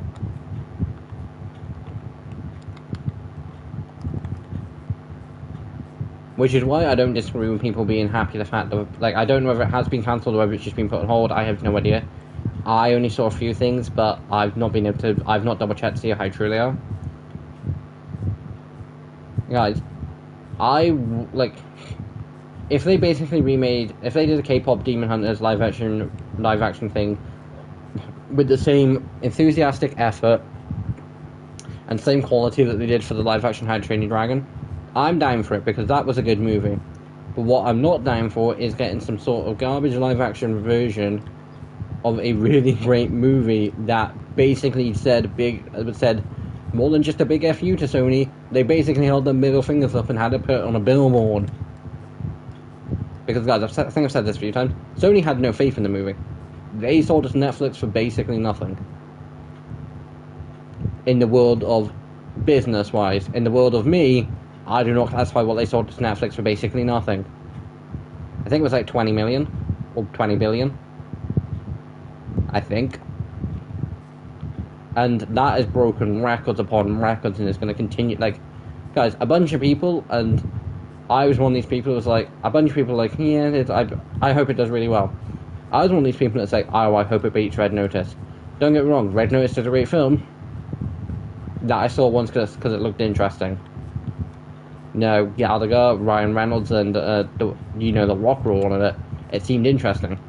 Which is why I don't disagree with people being happy the fact that, like, I don't know whether it has been cancelled or whether it's just been put on hold. I have no idea. I only saw a few things, but I've not double checked to see how true they are. Guys, if they basically if they did a K-pop Demon Hunters live action thing with the same enthusiastic effort and same quality that they did for the live action How to Train Your Dragon, I'm down for it because that was a good movie. But what I'm not down for is getting some sort of garbage live action version of a really great movie that basically said more than just a big FU to Sony. They basically held their middle fingers up and had it put on a billboard. Because, guys, I think I've said this a few times, Sony had no faith in the movie. They sold it to Netflix for basically nothing. In the world of business-wise. In the world of me, I do not classify what they sold to Netflix for basically nothing. I think it was like 20 million. Or 20 billion. I think. And that has broken records upon records and it's going to continue. Like, guys, a bunch of people, and I was one of these people who was like, a bunch of people were like, yeah, I hope it does really well. I was one of these people that say, oh, I hope it beats Red Notice. Don't get me wrong, Red Notice is a great film that I saw once because it looked interesting. No, Gallagher, Ryan Reynolds, and the Rock were all in it. It seemed interesting.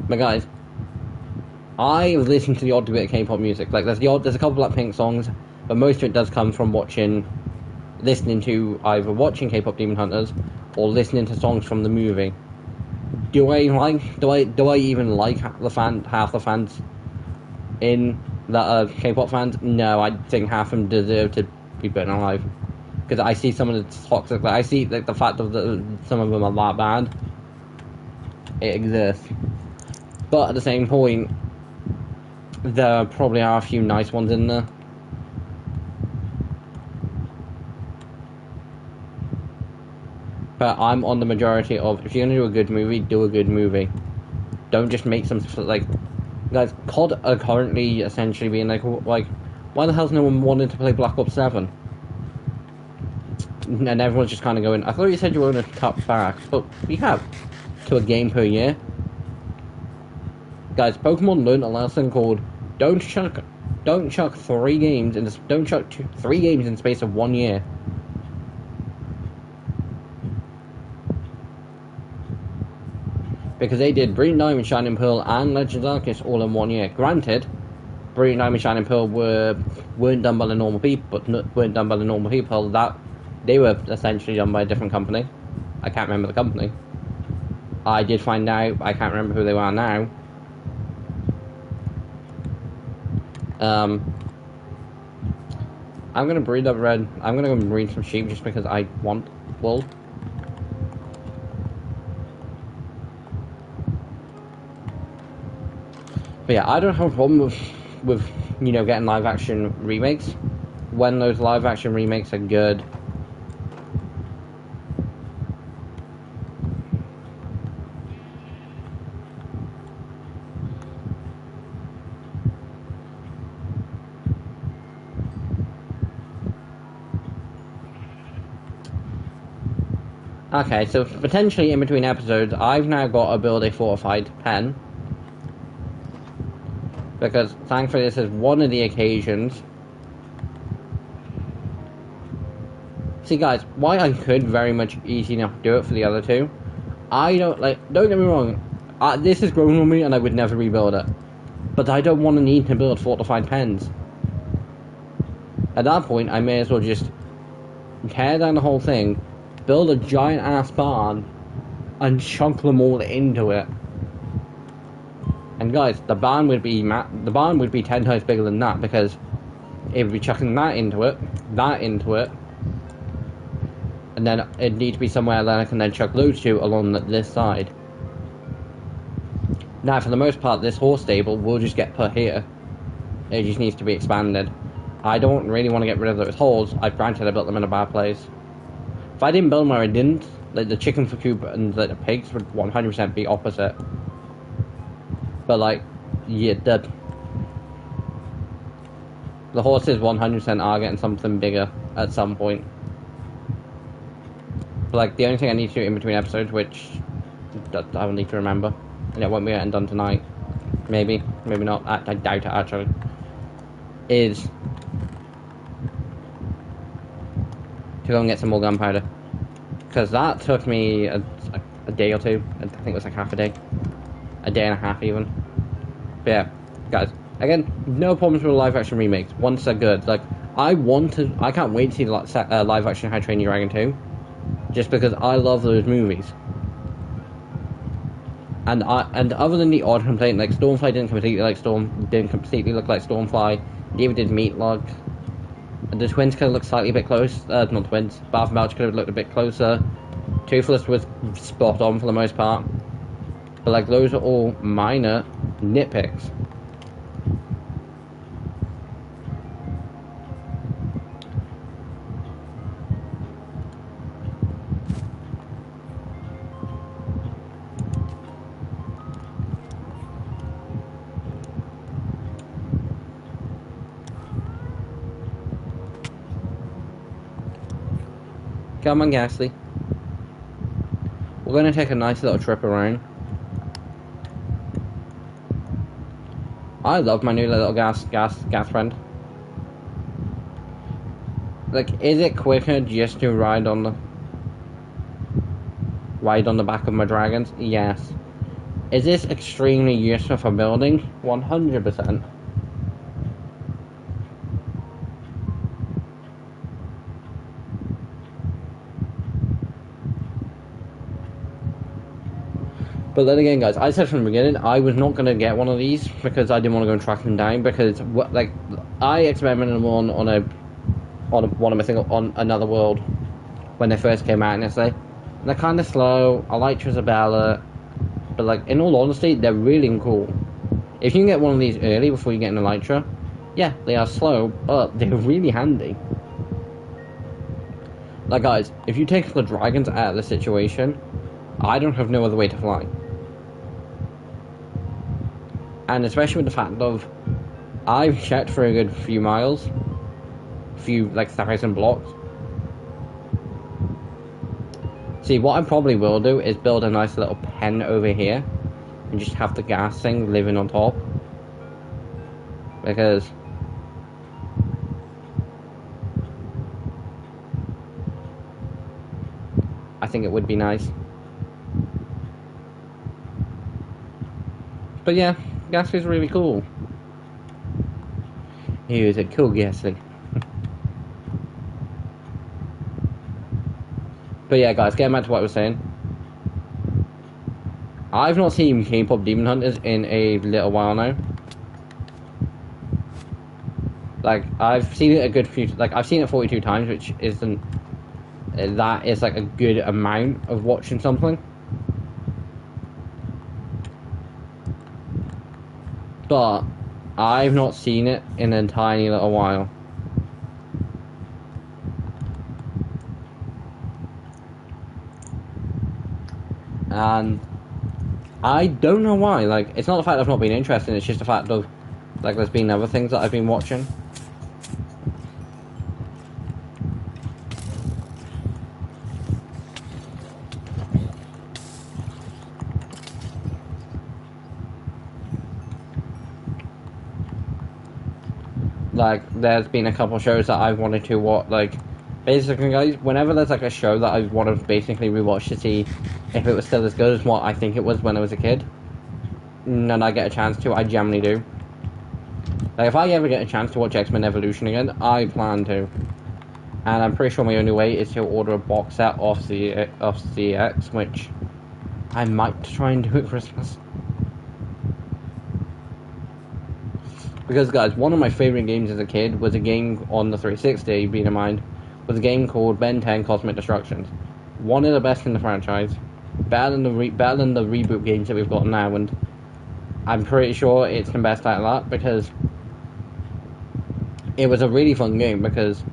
But guys, I listen to the odd bit of K-pop music. Like there's a couple of Blackpink songs, but most of it does come from listening to either watching K-pop Demon Hunters or listening to songs from the movie. Do I even like half the fans in that are K-pop fans? No, I think half of them deserve to be burnt alive. Because I see some of the toxic, I see like the fact that some of them are that bad. It exists. But at the same point, there probably are a few nice ones in there. But I'm on the majority of, if you're gonna do a good movie, do a good movie. Don't just make some, like, guys, COD are currently essentially being like, why the hell's no one wanted to play Black Ops 7? And everyone's just kind of going, I thought you said you were going to cut back, but we have, to a game per year. Guys, Pokemon learned a lesson called, don't chuck 3 games, don't chuck 3 games in the space of 1 year. Because they did Brilliant Diamond, Shining Pearl, and Legends Arceus all in 1 year. Granted, Brilliant Diamond, Shining Pearl weren't done by the normal people, that they were essentially done by a different company. I can't remember the company. I did find out, I can't remember who they are now. I'm gonna breed up red. I'm gonna go breed some sheep just because I want wool. But yeah, I don't have a problem with you know, getting live action remakes when those live action remakes are good. Okay, so potentially in between episodes, I've now got to build a fortified pen. Because thankfully this is one of the occasions. See guys, why I could very much easy enough do it for the other two. Don't get me wrong, this has grown on me and I would never rebuild it. But I don't want to need to build fortified pens. At that point, I may as well just tear down the whole thing, build a giant ass barn, and chunk them all into it. And guys, the barn would be 10 times bigger than that, because it would be chucking that into it, and then it'd need to be somewhere that I can then chuck those two along this side. Now, for the most part, this horse stable will just get put here. It just needs to be expanded. I don't really want to get rid of those holes. Granted, I built them in a bad place. If I didn't build them where I didn't, like the chicken for coop and the pigs would 100% be opposite. But like, yeah, the horses 100% are getting something bigger at some point. But like, the only thing I need to do in between episodes, which I will need to remember, and it won't be getting done tonight, maybe not, I doubt it actually, is to go and get some more gunpowder. Because that took me a day or two, I think it was like half a day and a half even. But yeah, guys, again, no problems with live action remakes once they're good. Like, I can't wait to see the live action How to Train Your Dragon 2, just because I love those movies. And other than the odd complaint, like Stormfly didn't completely look like Stormfly, neither did Meatlock. The twins could have looked slightly a bit close, not twins, Bath Melch could have looked a bit closer. Toothless was spot on for the most part. But like, those are all minor nitpicks. Come on, Ghastly. We're gonna take a nice little trip around. I love my new little gas friend. Like, is it quicker just to ride on the back of my dragons? Yes. Is this extremely useful for building? 100%. But then again, guys, I said from the beginning I was not going to get one of these because I didn't want to go and track them down, because like, I experimented on Another World when they first came out, and they're kind of slow. I like Trisabella, but like, in all honesty, they're really cool. If you can get one of these early before you get an Elytra, yeah, they are slow, but they're really handy. Like, guys, if you take the dragons out of the situation, I don't have no other way to fly. And especially with the fact of, I've checked for a good few miles, like 1,000 blocks. See, what I probably will do is build a nice little pen over here, and just have the gas thing living on top. Because I think it would be nice. But yeah, gas is really cool. He is a cool Gasly. But yeah, guys, getting back to what I was saying. I've not seen K-pop Demon Hunters in a little while now. Like, I've seen it a good few... Like, I've seen it 42 times, which isn't... That is, like, a good amount of watching something. But I've not seen it in a tiny little while. And I don't know why. Like, it's not the fact I've not been interested, it's just the fact of, like, there's been other things that I've been watching. Like, there's been a couple shows that I've wanted to watch, like, basically, guys, whenever there's, like, a show that I want to basically rewatch to see if it was still as good as what I think it was when I was a kid, and I get a chance to, I generally do. Like, if I ever get a chance to watch X-Men Evolution again, I plan to. And I'm pretty sure my only way is to order a box set off CX, which I might try and do at Christmas. Because, guys, one of my favourite games as a kid was a game on the 360, being in mind, was a game called Ben 10 Cosmic Destructions. One of the best in the franchise. Better than the reboot games that we've got now, and I'm pretty sure it's the best out of that, because it was a really fun game, because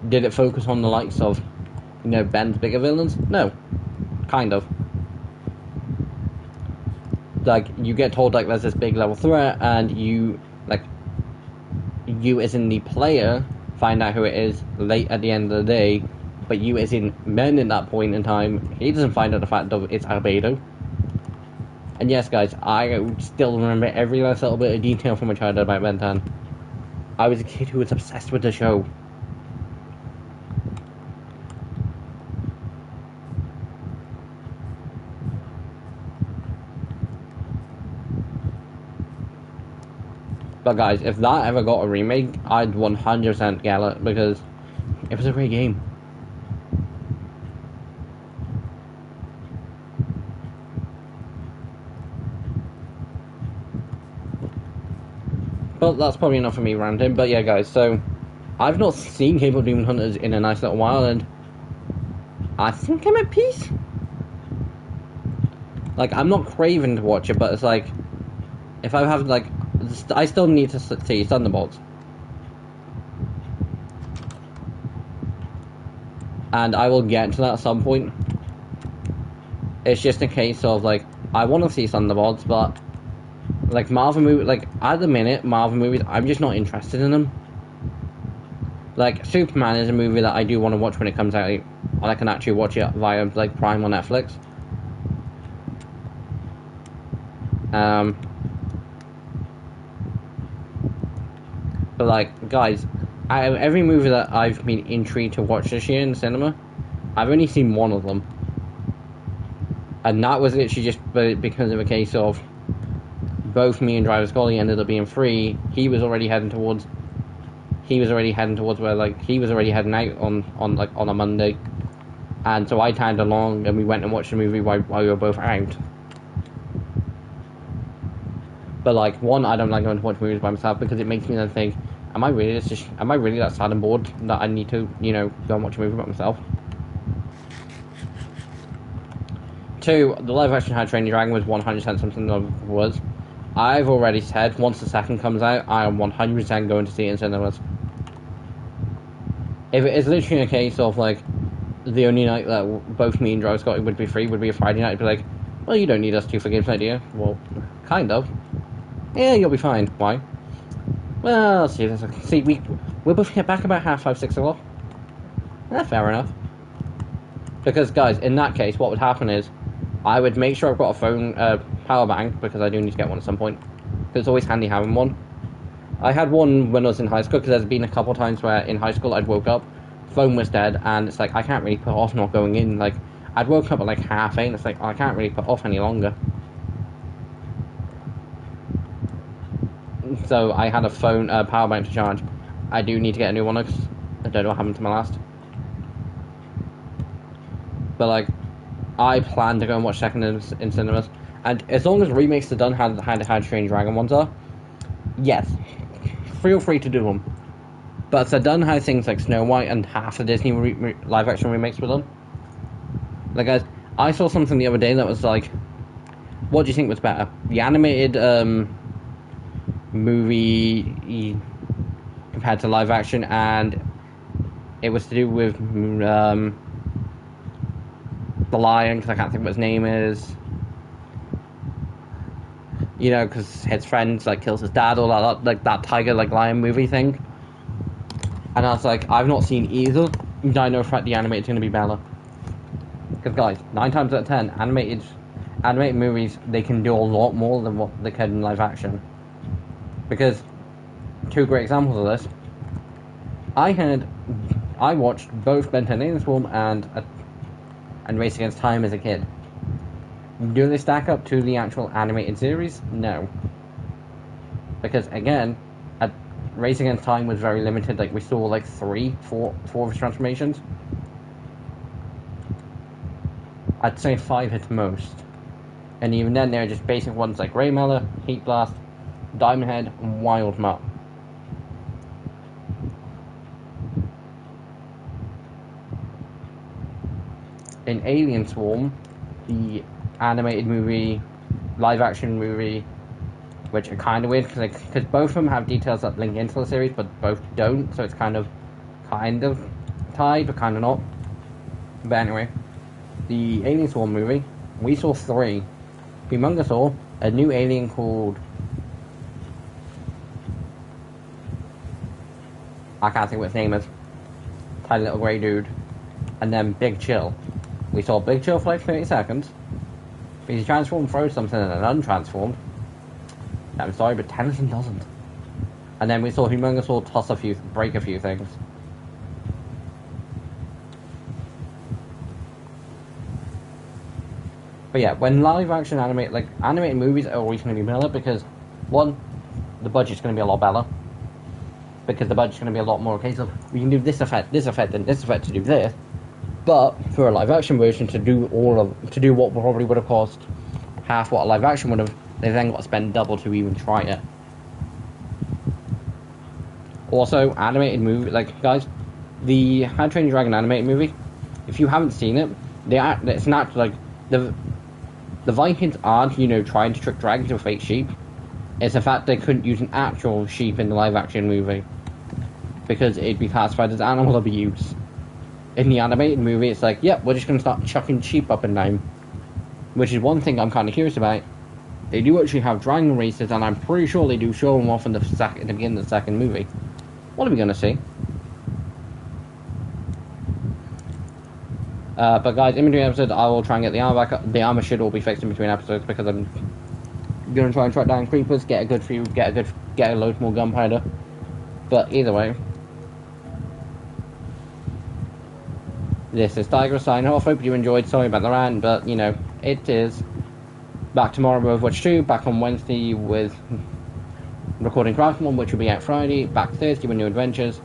did it focus on the likes of, you know, Ben's bigger villains? No. Kind of. Like, you get told, like, there's this big level threat, and you as in the player find out who it is late at the end of the day, but you as in Ben in that point in time, he doesn't find out the fact of it's Albedo. And yes, guys, I still remember every last little bit of detail from my childhood about Ben 10. I was a kid who was obsessed with the show. But guys, if that ever got a remake, I'd 100% get it, because it was a great game. But that's probably enough for me ranting. But yeah, guys, so I've not seen K-pop Demon Hunters in a nice little while, and I think I'm at peace. Like, I'm not craving to watch it, but it's like, if I have, like, I still need to see Thunderbolts. And I will get to that at some point. It's just a case of, like, I want to see Thunderbolts, but, like, Marvel movies, like, at the minute, Marvel movies, I'm just not interested in them. Like, Superman is a movie that I do want to watch when it comes out, and I can actually watch it via, like, Prime on Netflix. But, like, guys, out of every movie that I've been intrigued to watch this year in the cinema, I've only seen one of them. And that was literally just because of a case of both me and Driver Scully ended up being free. He was already heading towards where, like, he was already heading out on a Monday. And so I tagged along, and we went and watched the movie while we were both out. But, like, one, I don't like going to watch movies by myself, because it makes me then think, am I really that sad and bored that I need to, you know, go and watch a movie by myself? Two, the live action How to Train Your Dragon was 100% something that was. I've already said once the second comes out, I am 100% going to see it in cinemas. If it is literally a case of like the only night that both me and Joe Scott would be free would be a Friday night, I'd be like, well, you don't need us to for games night, do you? Well, kind of. Yeah, you'll be fine. Why? Well, see, we'll both get back about 5:30, 6 o'clock. Fair enough. Because, guys, in that case, what would happen is I would make sure I've got a phone power bank, because I do need to get one at some point. It's always handy having one. I had one when I was in high school, because there's been a couple of times where in high school I'd woke up, phone was dead, and it's like, I can't really put off not going in. Like, I'd woke up at like 8:30, and it's like, I can't really put off any longer. So I had a phone power bank to charge. I do need to get a new one, because I don't know what happened to my last. But like, I plan to go and watch second in cinemas, and as long as remakes are done, how Strange Dragon ones are, yes, feel free to do them. But if they're done how things like Snow White and half the Disney live action remakes were done. Like, guys, I saw something the other day that was like, what do you think was better? The animated movie compared to live action, and it was to do with the lion, because I can't think what his name is. You know, because his friend like kills his dad, all that, like that tiger like lion movie thing. And I was like, I've not seen either. I know for fact the animated's going to be better. Because guys, 9 times out of 10, animated movies, they can do a lot more than what they can in live action. Because 2 great examples of this. I watched both Ben 10 Alien Swarm and Race Against Time as a kid. Do they stack up to the actual animated series? No. Because again, Race Against Time was very limited. Like, we saw like 4 of his transformations. I'd say 5 at most. And even then, they're just basic ones like Ray Miller, Heat Blast, Diamond Head, and Wild Mutt. In Alien Swarm, the animated movie, live action movie, which are kind of weird because both of them have details that link into the series, but both don't, so it's kind of tied, but kind of not. But anyway, the Alien Swarm movie, we saw 3. Humongous saw a new alien called, I can't think what his name is, tiny little grey dude, and then Big Chill. We saw Big Chill for like 30 seconds, because he transformed, throws something, and then untransformed. I'm sorry, but Tennyson doesn't. And then we saw Humongous break a few things. But yeah, when live action animated movies are always going to be better, because 1, the budget's going to be a lot better. Because the budget's going to be a lot more a case of, we can do this effect, and this effect to do this. But for a live action version to do what probably would have cost half what a live action would have, they then got to spend double to even try it. Also, animated movie, like, guys, the How to Train Your Dragon animated movie, if you haven't seen it, it's not like the Vikings aren't, trying to trick dragons with fake sheep. It's the fact they couldn't use an actual sheep in the live action movie because it'd be classified as animal abuse. In the animated movie, it's like, yep, we're just going to start chucking sheep up and down. Which is one thing I'm kind of curious about. They do actually have dragon races, and I'm pretty sure they do show them off in the beginning of the second movie. What are we going to see? But guys, in between episodes, I will try and get the armor back up. The armor should all be fixed in between episodes, because I'm going to try and track down creepers, get a good few, get a load more gunpowder. But either way, this is Tiger signing off. Hope you enjoyed. Sorry about the rant, but it is. Back tomorrow with Overwatch 2, back on Wednesday with recording Craftmon, which will be out Friday, back Thursday with New Adventures,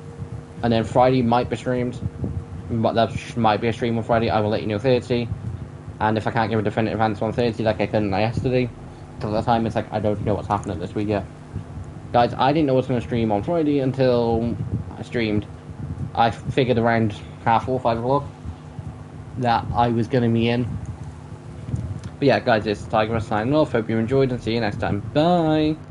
and then Friday might be streamed, but that might be a stream on Friday. I will let you know Thursday, and if I can't give a definitive answer on Thursday like I couldn't yesterday, because at the time it's like, I don't know what's happening this week yet. Guys, I didn't know I was going to stream on Friday until I streamed. I figured around 4:30, 5 o'clock that I was going to be in. But yeah, guys, it's Tiger signing off. Hope you enjoyed and see you next time. Bye!